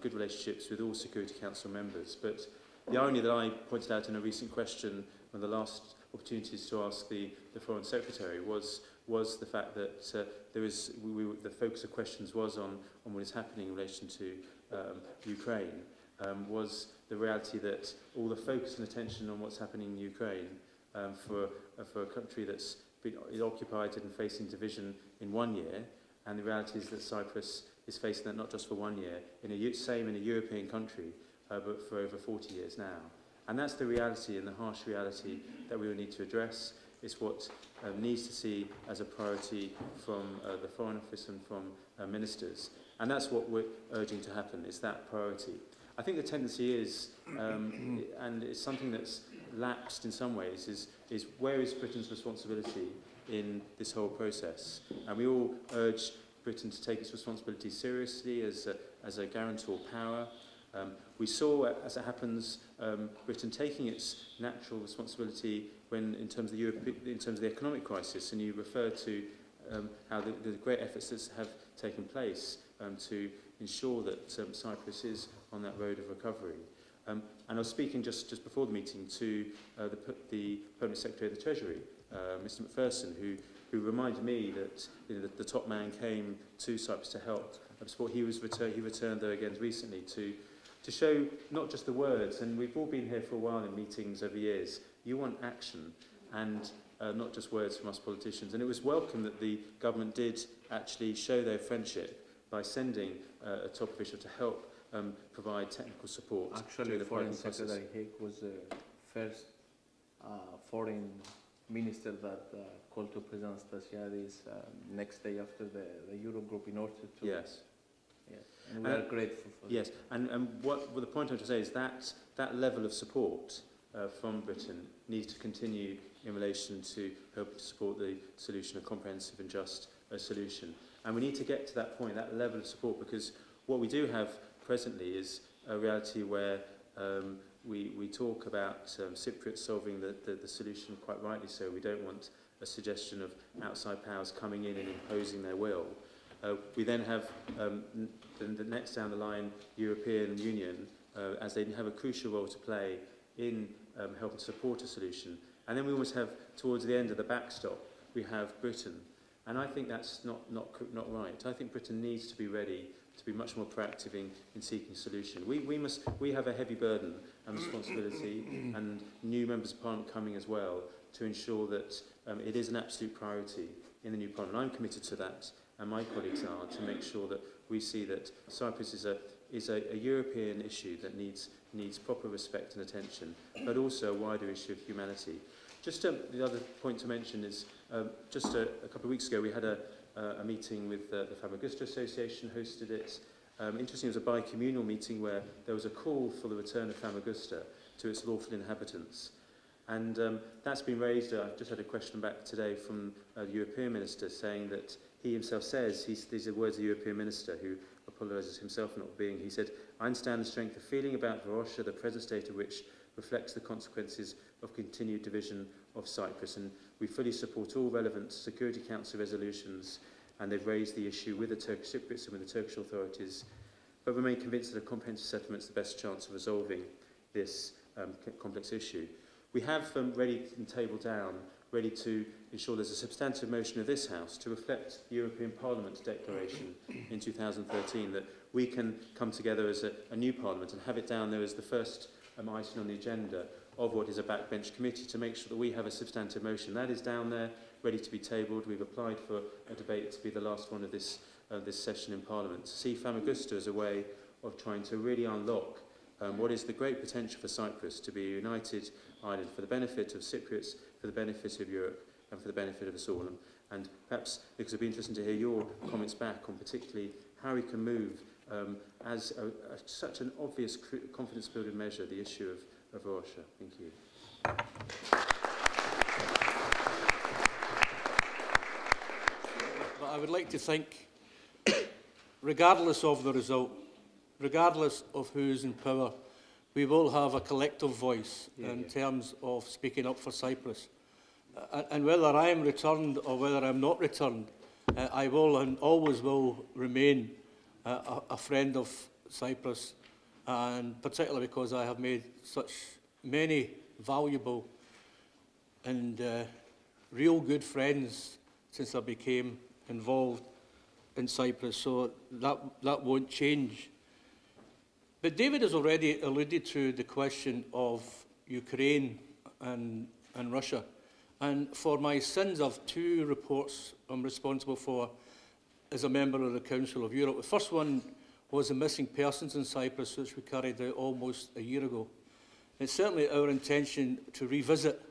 good relationships with all Security Council members. But the irony that I pointed out in a recent question, one of the last opportunities to ask the Foreign Secretary, was the fact that the focus of questions was on what is happening in relation to Ukraine, was the reality that all the focus and attention on what's happening in Ukraine for a country that's been occupied and facing division in 1 year, and the reality is that Cyprus is facing that not just for 1 year, in a European country, but for over 40 years now. And that's the reality and the harsh reality that we will need to address. It's what needs to see as a priority from the Foreign Office and from ministers. And that's what we're urging to happen, is that priority. I think the tendency is, and it's something that's lapsed in some ways, is where is Britain's responsibility in this whole process? And we all urge Britain to take its responsibility seriously as a guarantor power. We saw, as it happens, Britain taking its natural responsibility in terms of the economic crisis, and you referred to how the great efforts that have taken place to ensure that Cyprus is on that road of recovery. And I was speaking just before the meeting to the Permanent Secretary of the Treasury, Mr. McPherson, who reminded me that the top man came to Cyprus to help support. He returned there again recently to show not just the words, and we've all been here for a while in meetings over years. You want action, and not just words from us politicians. And it was welcome that the government did actually show their friendship by sending a top official to help provide technical support. Actually, Foreign Secretary Haig was the first foreign minister that called to President Stasiadis next day after the Eurogroup in order to... Yes. Yes. And we are grateful for that. Yes, and what the point I want to say is that level of support from Britain needs to continue in relation to helping to support the solution, a comprehensive and just solution. And we need to get to that point, that level of support, because what we do have presently is a reality where we talk about Cypriots solving the solution, quite rightly so. We don't want a suggestion of outside powers coming in and imposing their will. We then have the next down the line European Union, as they have a crucial role to play in helping to support a solution. And then we almost have, towards the end of the backstop, we have Britain. And I think that's not right. I think Britain needs to be ready to be much more proactive in seeking a solution. We have a heavy burden and responsibility, and new members of Parliament coming as well, to ensure that it is an absolute priority in the new Parliament. I'm committed to that, and my colleagues are, to make sure that we see that Cyprus is a European issue that needs proper respect and attention, but also a wider issue of humanity. Just the other point to mention is, just a couple of weeks ago we had a meeting with the Famagusta Association, hosted it. Interestingly, it was a bi-communal meeting where there was a call for the return of Famagusta to its lawful inhabitants. And that's been raised. I've just had a question back today from the European Minister saying that he himself says, these are words of the European Minister who apologises himself for not being, he said, "I understand the strength of feeling about Varosha, the present state of which reflects the consequences of continued division of Cyprus, and we fully support all relevant Security Council resolutions," and they've raised the issue with the Turkish Cypriots and with the Turkish authorities, but remain convinced that a comprehensive settlement is the best chance of resolving this complex issue. We have ready and tabled down, ready to ensure there's a substantive motion of this House to reflect the European Parliament's declaration in 2013, that we can come together as a new Parliament and have it down there as the first item on the agenda of what is a backbench committee, to make sure that we have a substantive motion. That is down there, ready to be tabled. We've applied for a debate to be the last one of this session in Parliament, to see Famagusta as a way of trying to really unlock what is the great potential for Cyprus to be a united island for the benefit of Cypriots, for the benefit of Europe, and for the benefit of us all. And perhaps, because it'd be interesting to hear your comments back on particularly how we can move as such an obvious confidence-building measure, the issue of Russia. Thank you. But I would like to think, regardless of the result, regardless of who's in power, we will have a collective voice in terms of speaking up for Cyprus. And whether I am returned or whether I'm not returned, I will and always will remain a friend of Cyprus, and particularly because I have made such many valuable and real good friends since I became involved in Cyprus, so that won't change. But David has already alluded to the question of Ukraine and Russia. And for my sins of 2 reports I'm responsible for as a member of the Council of Europe. The first one was the missing persons in Cyprus, which we carried out almost a year ago. It's certainly our intention to revisit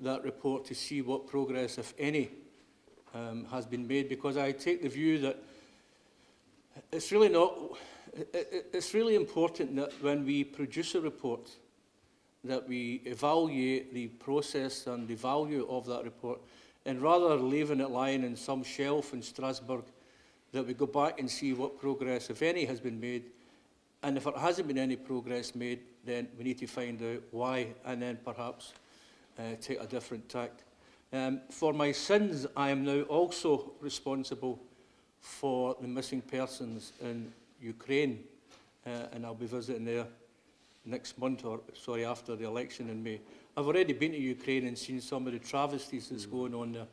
that report to see what progress, if any, has been made, because I take the view that it's really important that when we produce a report, that we evaluate the process and the value of that report, and rather than leaving it lying in some shelf in Strasbourg, that we go back and see what progress, if any, has been made. And if there hasn't been any progress made, then we need to find out why and then perhaps take a different tact. For my sins, I am now also responsible for the missing persons in Ukraine, and I'll be visiting there next month, or sorry, after the election in May. I've already been to Ukraine and seen some of the travesties that's going on there,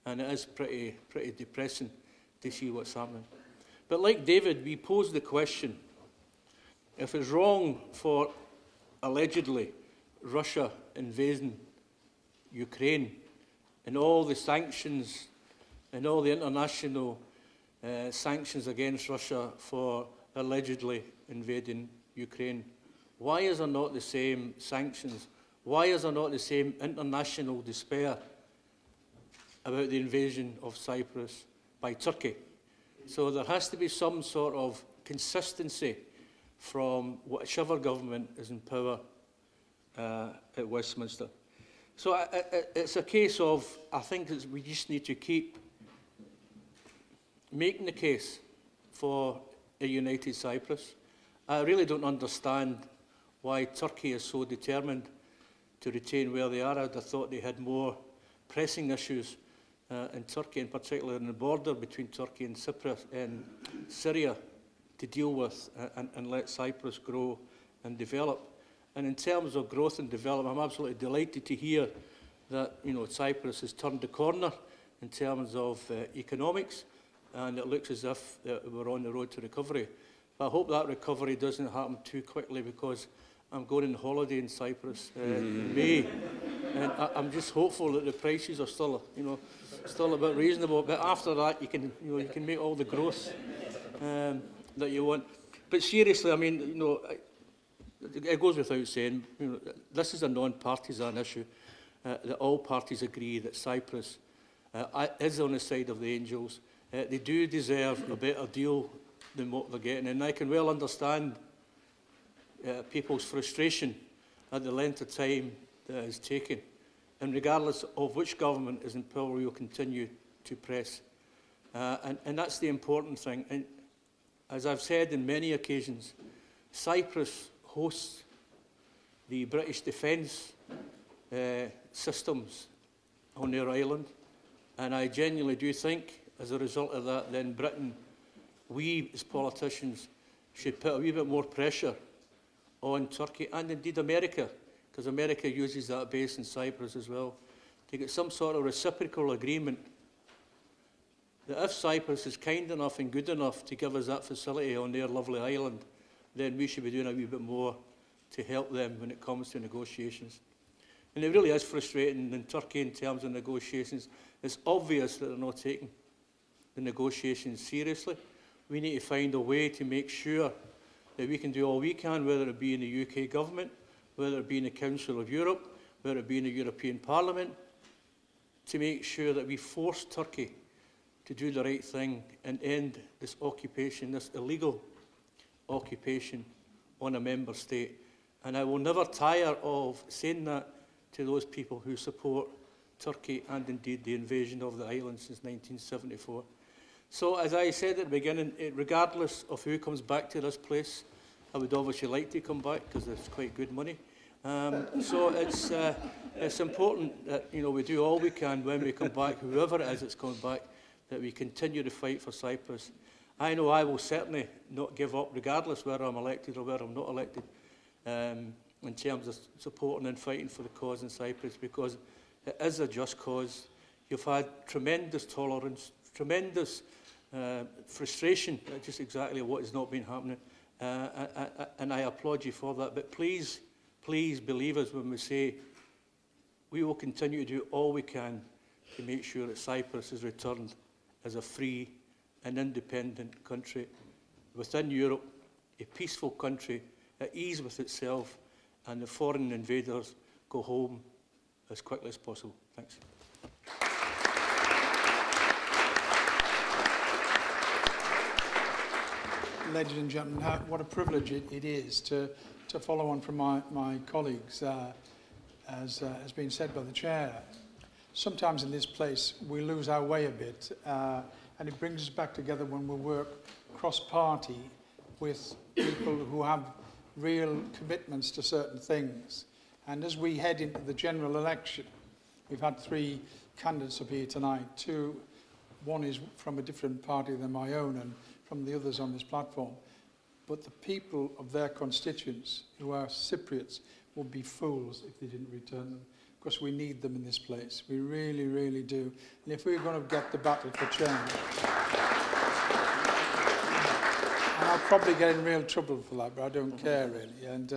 and it is pretty depressing to see what's happening. But like David, we pose the question, if it's wrong for allegedly Russia invading Ukraine and all the sanctions and all the international sanctions against Russia for allegedly invading Ukraine, why is there not the same sanctions? Why is there not the same international despair about the invasion of Cyprus by Turkey? So there has to be some sort of consistency from whichever government is in power at Westminster. So it's a case of, I think we just need to keep making the case for a united Cyprus. I really don't understand why Turkey is so determined to retain where they are. I'd have thought they had more pressing issues in Turkey, in particular in the border between Turkey and Cyprus and Syria, to deal with and let Cyprus grow and develop. And in terms of growth and development, I'm absolutely delighted to hear that Cyprus has turned the corner in terms of economics, and it looks as if we're on the road to recovery. But I hope that recovery doesn't happen too quickly, because I'm going on holiday in Cyprus in May, and I'm just hopeful that the prices are still, still a bit reasonable. But after that, you can make all the growth that you want. But seriously, I mean, it goes without saying, this is a non-partisan issue. That all parties agree that Cyprus is on the side of the angels. They do deserve a better deal than what they're getting, and I can well understand people's frustration at the length of time that is taken. And regardless of which government is in power, we will continue to press. And that's the important thing. And as I've said in many occasions, Cyprus hosts the British defence systems on their island. And I genuinely do think, as a result of that, then Britain, we as politicians, should put a wee bit more pressure on Turkey, and indeed America, because America uses that base in Cyprus as well, to get some sort of reciprocal agreement that if Cyprus is kind enough and good enough to give us that facility on their lovely island, then we should be doing a wee bit more to help them when it comes to negotiations. And it really is frustrating in Turkey in terms of negotiations. It's obvious that they're not taking the negotiations seriously. We need to find a way to make sure that we can do all we can, whether it be in the UK government, whether it be in the Council of Europe, whether it be in the European Parliament, to make sure that we force Turkey to do the right thing and end this occupation, this illegal occupation on a member state. And I will never tire of saying that to those people who support Turkey and indeed the invasion of the island since 1974. So, as I said at the beginning, regardless of who comes back to this place, I would obviously like to come back because there's quite good money. So it's important that we do all we can when we come back, whoever it is that's coming back, that we continue to fight for Cyprus. I know I will certainly not give up, regardless whether I'm elected or whether I'm not elected, in terms of supporting and fighting for the cause in Cyprus, because it is a just cause. You've had tremendous tolerance, tremendous frustration at just exactly what has not been happening, and I applaud you for that. But please, please believe us when we say we will continue to do all we can to make sure that Cyprus is returned as a free and independent country within Europe, a peaceful country at ease with itself, and the foreign invaders go home as quickly as possible. Thanks. Ladies and gentlemen, what a privilege it is to follow on from my colleagues, as has been said by the Chair. Sometimes in this place we lose our way a bit, and it brings us back together when we work cross-party with people who have real commitments to certain things. And as we head into the general election, we've had 3 candidates up here tonight. One is from a different party than my own and from the others on this platform. But the people of their constituents, who are Cypriots, would be fools if they didn't return them, because we need them in this place. We really, really do. And if we're going to get the battle for change, and I'll probably get in real trouble for that, but I don't care really. And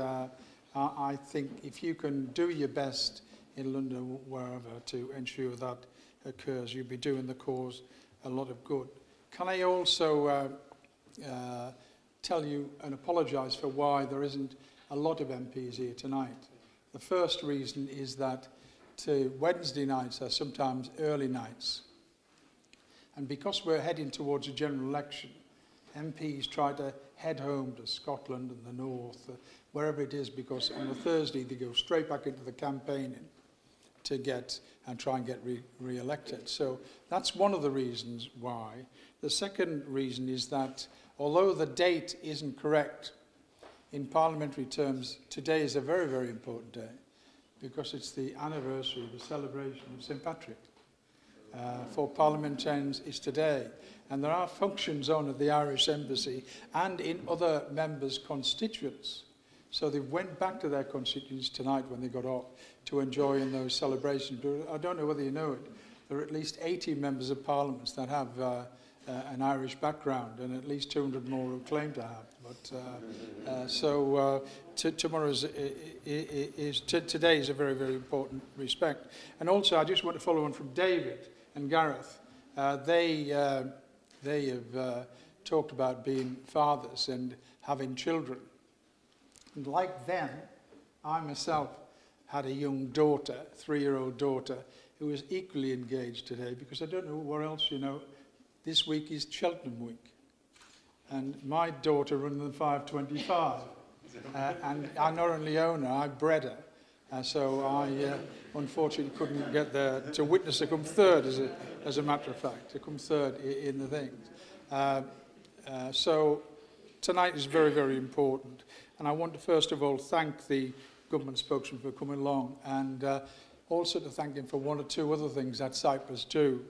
I think if you can do your best in London, wherever, to ensure that occurs, you'll be doing the cause a lot of good. Can I also tell you and apologise for why there isn't a lot of MPs here tonight? The first reason is that Wednesday nights are sometimes early nights. And because we're heading towards a general election, MPs try to head home to Scotland and the north, wherever it is, because on a Thursday they go straight back into the campaigning to try and get re-elected. So that's one of the reasons why. The second reason is that although the date isn't correct, in parliamentary terms, today is a very, very important day because it's the anniversary, the celebration of St. Patrick. For parliamentarians, it's today. And there are functions on at the Irish Embassy and in other members' constituents. So they went back to their constituents tonight when they got off to enjoy in those celebrations. But I don't know whether you know it, there are at least 80 members of parliament that have an Irish background, and at least 200 more who claim to have. But today is a very, very important respect. And also, I just want to follow on from David and Gareth. They have talked about being fathers and having children. And like them, I myself had a young daughter, 3-year-old daughter, who was equally engaged today, because I don't know where else, you know, this week is Cheltenham week. And my daughter ran the 5:25. And I not only own her, I bred her. So I unfortunately couldn't get there to witness her come third, as a matter of fact, to come third in the things. So tonight is very, very important. And I want to first of all thank the government spokesman for coming along, and also to thank him for 1 or 2 other things that Cyprus do.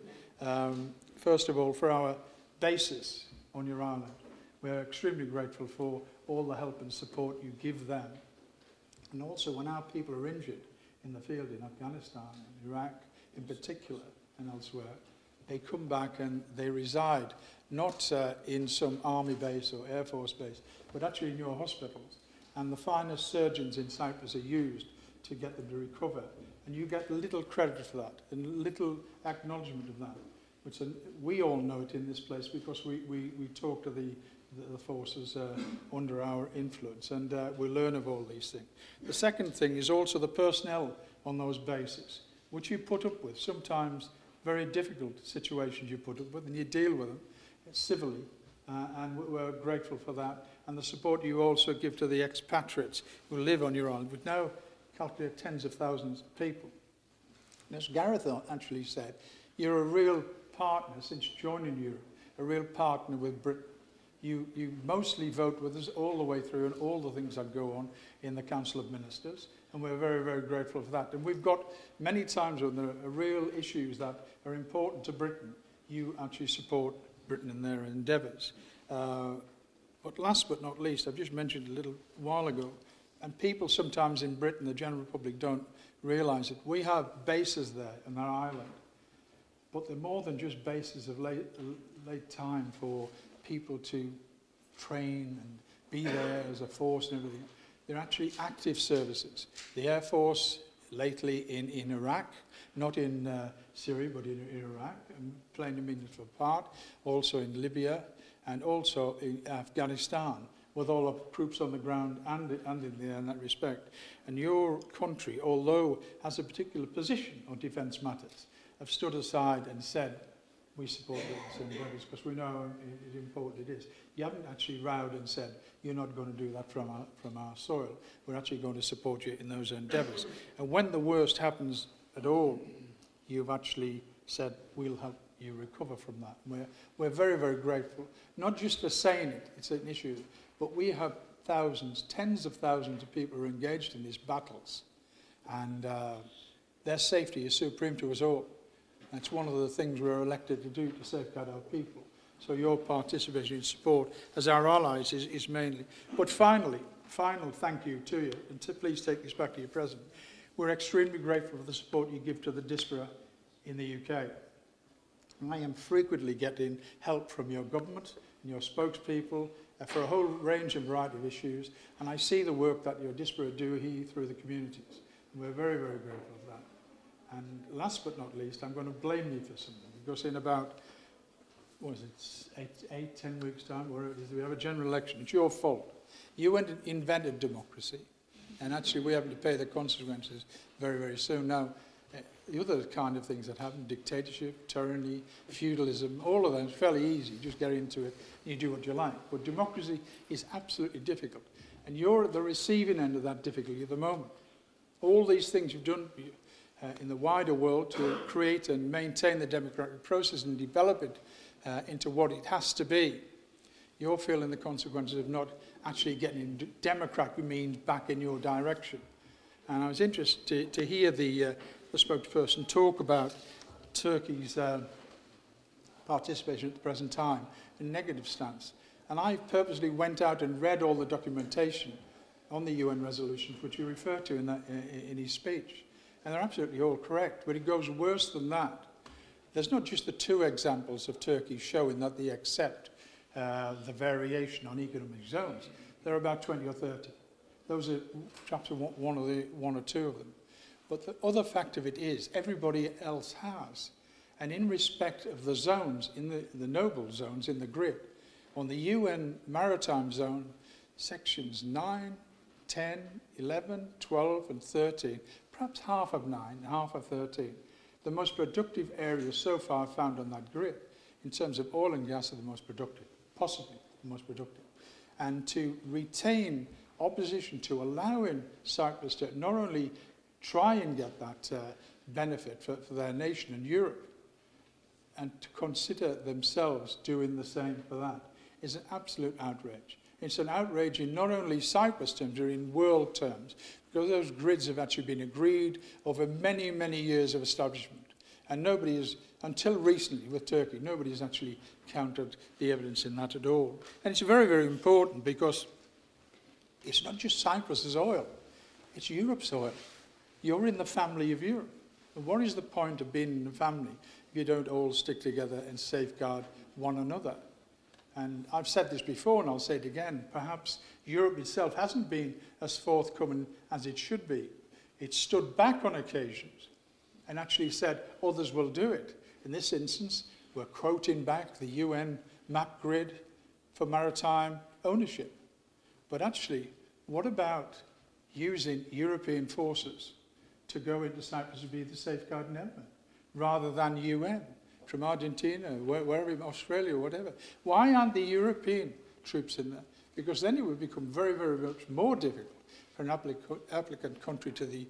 First of all, for our bases on your island. We're extremely grateful for all the help and support you give them. And also when our people are injured in the field in Afghanistan and Iraq in particular and elsewhere, they come back and they reside not in some army base or air force base, but actually in your hospitals. And the finest surgeons in Cyprus are used to get them to recover. And you get little credit for that and little acknowledgement of that. Which we all know it in this place because we talk to the forces under our influence, and we learn of all these things. The second thing is also the personnel on those bases, which you put up with, sometimes very difficult situations you put up with, and you deal with them civilly, and we're grateful for that, and the support you also give to the expatriates who live on your island. We've now calculated tens of thousands of people. And as Gareth actually said, you're a real partner since joining Europe, a real partner with Britain. You mostly vote with us all the way through and all the things that go on in the Council of Ministers, and we're very, very grateful for that. And we've got many times when there are real issues that are important to Britain, you actually support Britain in their endeavours. But last but not least, I've just mentioned a little while ago, and people sometimes in Britain, the general public, don't realise it. We have bases there on our island. But they're more than just bases of late time for people to train and be there as a force and everything. They're actually active services. The Air Force lately in Iraq, not in Syria, but in Iraq, and playing a meaningful part, also in Libya, and also in Afghanistan, with all the troops on the ground and in the air in that respect. And your country, although has a particular position on defence matters, have stood aside and said, we support this endeavours because we know how important it is. You haven't actually rowed and said, you're not going to do that from our soil. We're actually going to support you in those endeavours. And when the worst happens at all, you've actually said, we'll help you recover from that. We're very, very grateful, not just for saying it, it's an issue, but we have thousands, tens of thousands of people who are engaged in these battles, and their safety is supreme to us all. That's one of the things we're elected to do, to safeguard our people. So your participation and support as our allies is mainly. But final thank you to you, and please take this back to your President. We're extremely grateful for the support you give to the diaspora in the UK. I am frequently getting help from your government and your spokespeople for a whole range and variety of issues, and I see the work that your diaspora do here through the communities. And we're very, very grateful for that. And last but not least, I'm going to blame you for something, because in about, what is it, 10 weeks' time, whatever it is, we have a general election. It's your fault. You invented democracy, and actually we have to pay the consequences very, very soon. Now, the other kind of things that happen, dictatorship, tyranny, feudalism, all of that is fairly easy. You just get into it and you do what you like. But democracy is absolutely difficult. And you're at the receiving end of that difficulty at the moment. All these things you've done in the wider world to create and maintain the democratic process and develop it into what it has to be, you're feeling the consequences of not actually getting democratic means back in your direction. And I was interested to hear the spokesperson talk about Turkey's participation at the present time in negative stance. And I purposely went out and read all the documentation on the UN resolutions which he referred to in his speech. And they're absolutely all correct, but it goes worse than that. There's not just the two examples of Turkey showing that they accept the variation on economic zones. There are about 20 or 30. Those are perhaps one or two of them. But the other fact of it is everybody else has. And in respect of the zones, in the noble zones in the grid, on the UN Maritime Zone, sections 9, 10, 11, 12 and 13, perhaps half of 9, half of 13, the most productive areas so far found on that grid, in terms of oil and gas, are the most productive, possibly the most productive. And to retain opposition to allowing Cyprus to not only try and get that benefit for their nation and Europe, and to consider themselves doing the same for that, is an absolute outrage. It's an outrage in not only Cyprus terms, but in world terms, because those grids have actually been agreed over many, many years of establishment. And nobody has, until recently with Turkey, nobody has actually countered the evidence in that at all. And it's very, very important, because it's not just Cyprus's oil, it's Europe's oil. You're in the family of Europe. And what is the point of being in a family if you don't all stick together and safeguard one another? And I've said this before, and I'll say it again, perhaps Europe itself hasn't been as forthcoming as it should be. It stood back on occasions and actually said, others will do it. In this instance, we're quoting back the UN map grid for maritime ownership. But actually, what about using European forces to go into Cyprus to be the safeguarding element, rather than UN, from Argentina, wherever, Australia, whatever? Why aren't the European troops in there? Because then it would become very, very much more difficult for an applicant country to the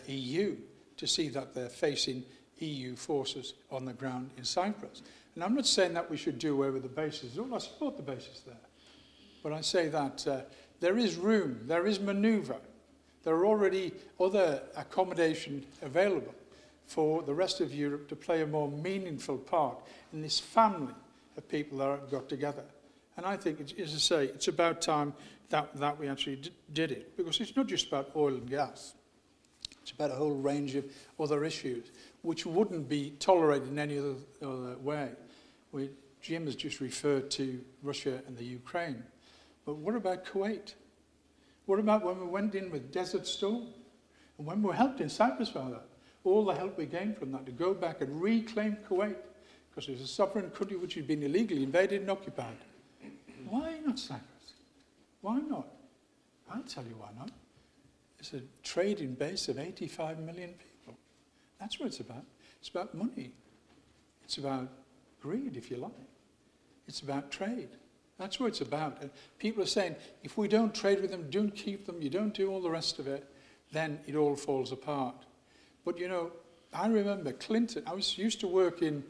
EU to see that they're facing EU forces on the ground in Cyprus. And I'm not saying that we should do away with the bases. I support the bases there. But I say that there is room, there is manoeuvre. There are already other accommodation available for the rest of Europe to play a more meaningful part in this family of people that have got together. And I think, as I say, it's about time that we actually did it, because it's not just about oil and gas. It's about a whole range of other issues which wouldn't be tolerated in any other way. Jim has just referred to Russia and the Ukraine. But what about Kuwait? What about when we went in with Desert Storm? And when we were helped in Cyprus by that? All the help we gained from that to go back and reclaim Kuwait, because it was a sovereign country which had been illegally invaded and occupied. Why not Cyprus? Why not? I'll tell you why not. It's a trading base of 85 million people. That's what it's about. It's about money. It's about greed, if you like. It's about trade. That's what it's about. And people are saying, if we don't trade with them, don't keep them, you don't do all the rest of it, then it all falls apart. But, you know, I remember Clinton. I used to work in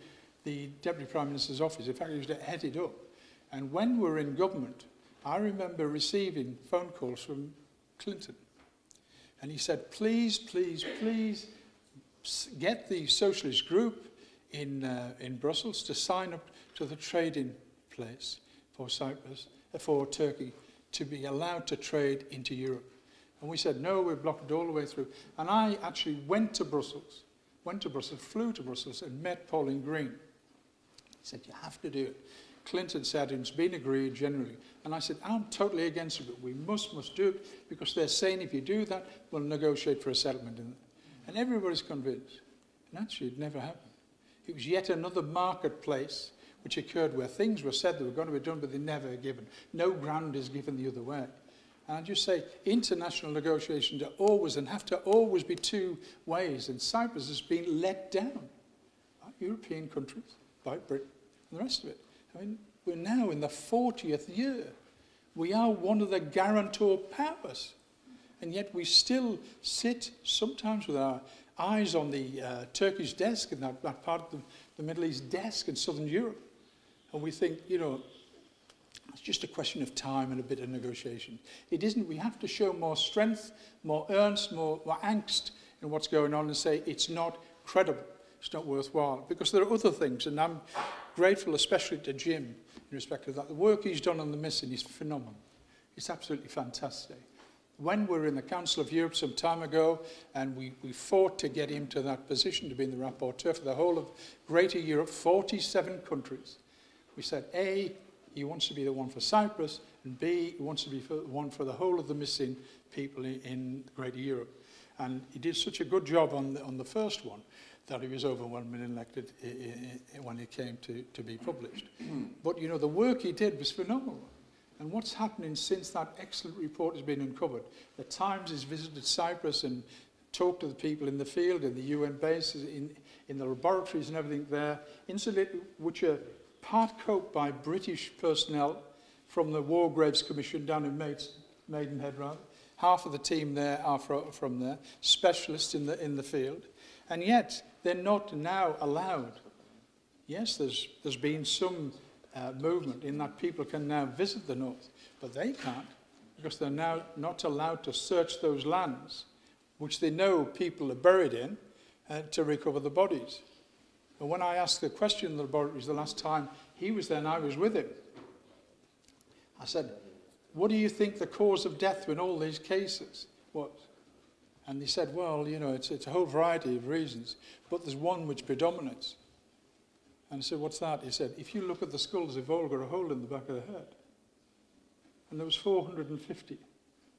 the Deputy Prime Minister's office. In fact, he used to head it up. And when we were in government, I remember receiving phone calls from Clinton. And he said, please, please, please get the socialist group in Brussels to sign up to the trading place for Cyprus, for Turkey, to be allowed to trade into Europe. And we said, no, we're blocked all the way through. And I actually went to Brussels, flew to Brussels and met Pauline Green. He said, you have to do it. Clinton said it's been agreed generally. And I said, I'm totally against it, but we must do it because they're saying if you do that, we'll negotiate for a settlement. And everybody's convinced. And actually, it never happened. It was yet another marketplace which occurred where things were said that were going to be done, but they never given. No ground is given the other way. And I just say, international negotiations are always and have to always be two ways. And Cyprus has been let down by European countries, by Britain, and the rest of it. I mean, we're now in the 40th year. We are one of the guarantor powers. And yet we still sit sometimes with our eyes on the Turkish desk and that part of the Middle East desk in Southern Europe. And we think, you know, it's just a question of time and a bit of negotiation. It isn't. We have to show more strength, more earnest, more angst in what's going on and say it's not credible, it's not worthwhile. Because there are other things, and I'm grateful especially to Jim in respect of that. The work he's done on the missing is phenomenal. It's absolutely fantastic. When we were in the Council of Europe some time ago, and we fought to get him to that position, to be the rapporteur for the whole of Greater Europe, 47 countries, we said, A, he wants to be the one for Cyprus, and B, he wants to be the one for the whole of the missing people in Greater Europe. And he did such a good job on the first one that he was overwhelmingly elected when it came to be published. But, you know, the work he did was phenomenal. And what's happening since that excellent report has been uncovered? The Times has visited Cyprus and talked to the people in the field, in the UN bases, in the laboratories and everything there, incidentally, which are part coped by British personnel from the War Graves Commission down in Maidenhead, rather. Half of the team there are from there, specialists in the field. And yet, they're not now allowed. Yes, there's been some movement in that people can now visit the north, but they can't because they're now not allowed to search those lands, which they know people are buried in, to recover the bodies. And when I asked the question in the laboratories the last time he was there and I was with him, I said, what do you think the cause of death in all these cases was? And he said, well, you know, it's a whole variety of reasons, but there's one which predominates. And I said, what's that? He said, if you look at the skulls, they've all got a hole in the back of the head. And there was 450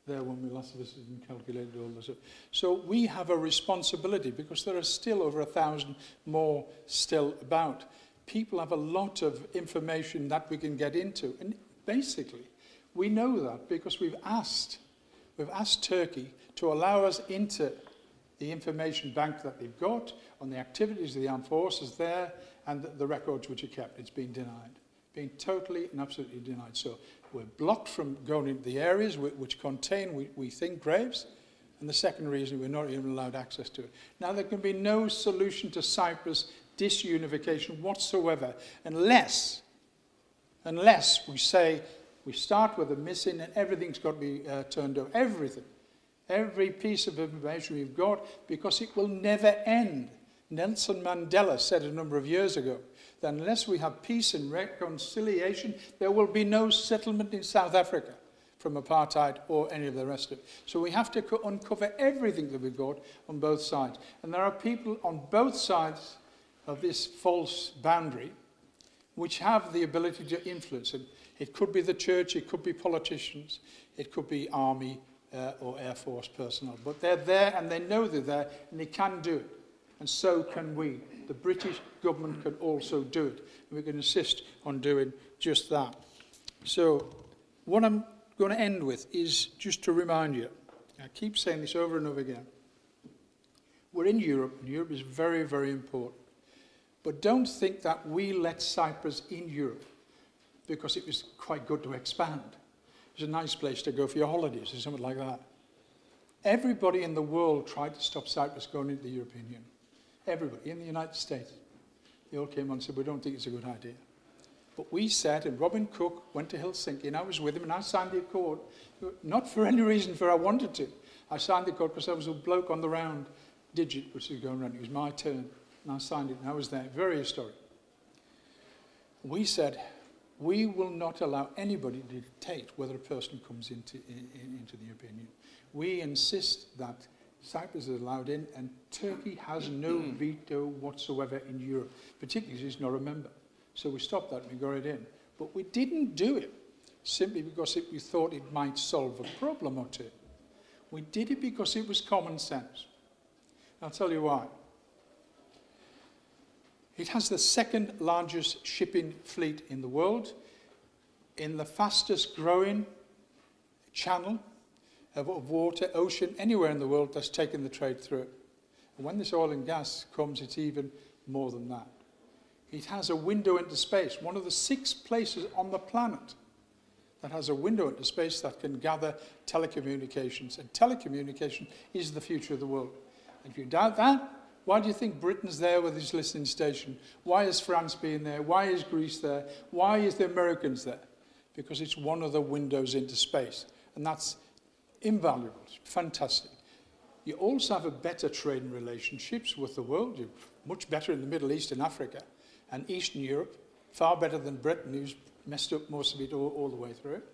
there when we last visited and calculated all this. So we have a responsibility because there are still over 1,000 more still about. People have a lot of information that we can get into. And basically, we know that because we've asked Turkey to allow us into the information bank that they've got on the activities of the armed forces there and the records which are kept. It's been denied, been totally and absolutely denied. So we're blocked from going into the areas which contain, we think, graves. And the second reason, we're not even allowed access to it. Now, there can be no solution to Cyprus disunification whatsoever unless we say we start with the missing and everything's got to be turned over. Everything. Every piece of information we've got, because it will never end. Nelson Mandela said a number of years ago that unless we have peace and reconciliation, there will be no settlement in South Africa from apartheid or any of the rest of it. So we have to uncover everything that we've got on both sides. And there are people on both sides of this false boundary which have the ability to influence it. It could be the church, it could be politicians, it could be army or Air Force personnel. But they're there and they know they're there and they can do it. And so can we. The British government can also do it. And we can insist on doing just that. So what I'm going to end with is just to remind you, I keep saying this over and over again, we're in Europe, and Europe is very, very important. But don't think that we let Cyprus in Europe because it was quite good to expand. It was a nice place to go for your holidays or something like that. Everybody in the world tried to stop Cyprus going into the European Union. Everybody in the United States. They all came on and said, we don't think it's a good idea. But we said, and Robin Cook went to Helsinki, and I was with him, and I signed the accord, not for any reason for I wanted to. I signed the accord because there was a bloke on the round digit which was going around. It was my turn, and I signed it, and I was there. Very historic. We said, we will not allow anybody to dictate whether a person comes into the European Union. We insist that Cyprus is allowed in, and Turkey has no veto whatsoever in Europe, particularly as it's not a member. So we stopped that and we got it in. But we didn't do it simply because we thought it might solve a problem or two. We did it because it was common sense. I'll tell you why. It has the second largest shipping fleet in the world, in the fastest growing channel of water, ocean, anywhere in the world that's taken the trade through it. And when this oil and gas comes, it's even more than that. It has a window into space, one of the 6 places on the planet that has a window into space that can gather telecommunications. And telecommunication is the future of the world. And if you doubt that, why do you think Britain's there with its listening station? Why is France being there? Why is Greece there? Why is the Americans there? Because it's one of the windows into space. And that's invaluable. It's fantastic. You also have a better trading relationships with the world. You're much better in the Middle East and Africa and Eastern Europe, far better than Britain, who's messed up most of it all the way through it.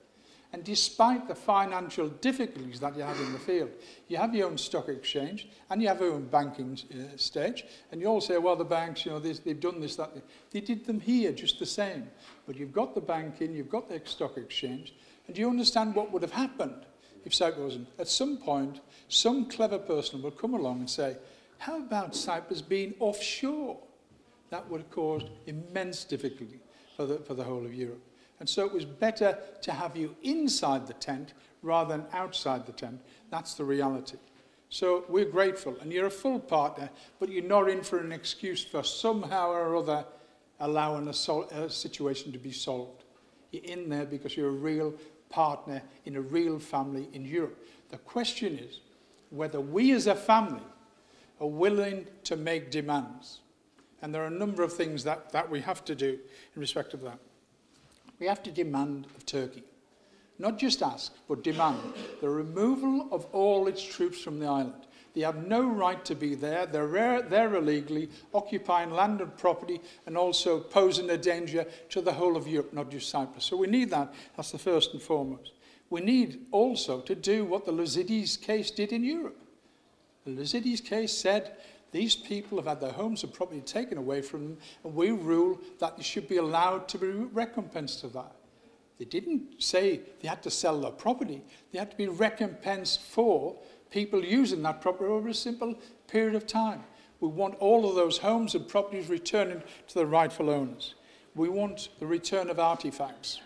And despite the financial difficulties that you have in the field, you have your own stock exchange and you have your own banking stage. And you all say, well, the banks, you know, they've done this, that. They did them here just the same. But you've got the banking, you've got the stock exchange. And do you understand what would have happened if Cyprus wasn't? At some point, some clever person will come along and say, how about Cyprus being offshore? That would have caused immense difficulty for the whole of Europe. And so it was better to have you inside the tent rather than outside the tent. That's the reality. So we're grateful, and you're a full partner, but you're not in for an excuse for somehow or other allowing a situation to be solved. You're in there because you're a real partner in a real family in Europe. The question is whether we as a family are willing to make demands. And there are a number of things that we have to do in respect of that. We have to demand of Turkey, not just ask, but demand the removal of all its troops from the island. They have no right to be there. They're there illegally, occupying land and property, and also posing a danger to the whole of Europe, not just Cyprus. So we need that. That's the first and foremost. We need also to do what the Lazidis case did in Europe. The Lazidis case said, these people have had their homes and property taken away from them, and we rule that they should be allowed to be recompensed for that. They didn't say they had to sell their property. They had to be recompensed for people using that property over a simple period of time. We want all of those homes and properties returning to the rightful owners. We want the return of artifacts.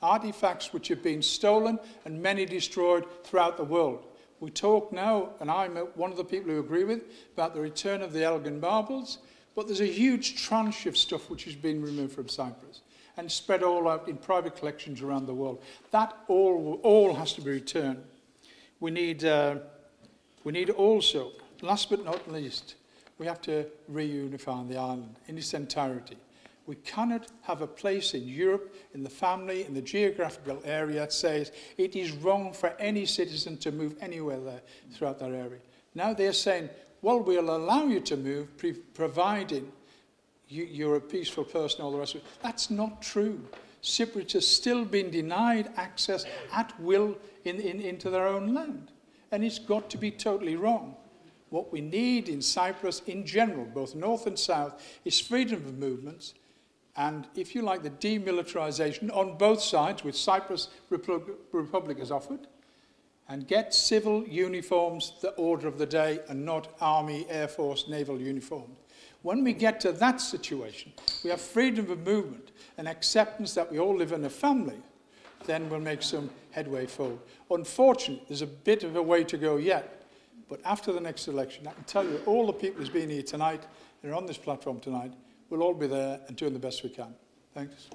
Artifacts which have been stolen and many destroyed throughout the world. We talk now, and I'm one of the people who agree with, about the return of the Elgin marbles, but there's a huge tranche of stuff which has been removed from Cyprus and spread all out in private collections around the world. That all has to be returned. We need also, last but not least, we have to reunify the island in its entirety. We cannot have a place in Europe, in the family, in the geographical area that says it is wrong for any citizen to move anywhere there throughout that area. Now they're saying, well, we'll allow you to move, providing you're a peaceful person, all the rest of it. That's not true. Cypriots have still been denied access at will into their own land. And it's got to be totally wrong. What we need in Cyprus in general, both north and south, is freedom of movements, and, if you like, the demilitarization on both sides, which Cyprus Republic has offered, and get civil uniforms the order of the day and not army, air force, naval uniforms. When we get to that situation, we have freedom of movement and acceptance that we all live in a family, then we'll make some headway forward. Unfortunately, there's a bit of a way to go yet, but after the next election, I can tell you, all the people who's been here tonight and are on this platform tonight, we'll all be there and doing the best we can. Thanks.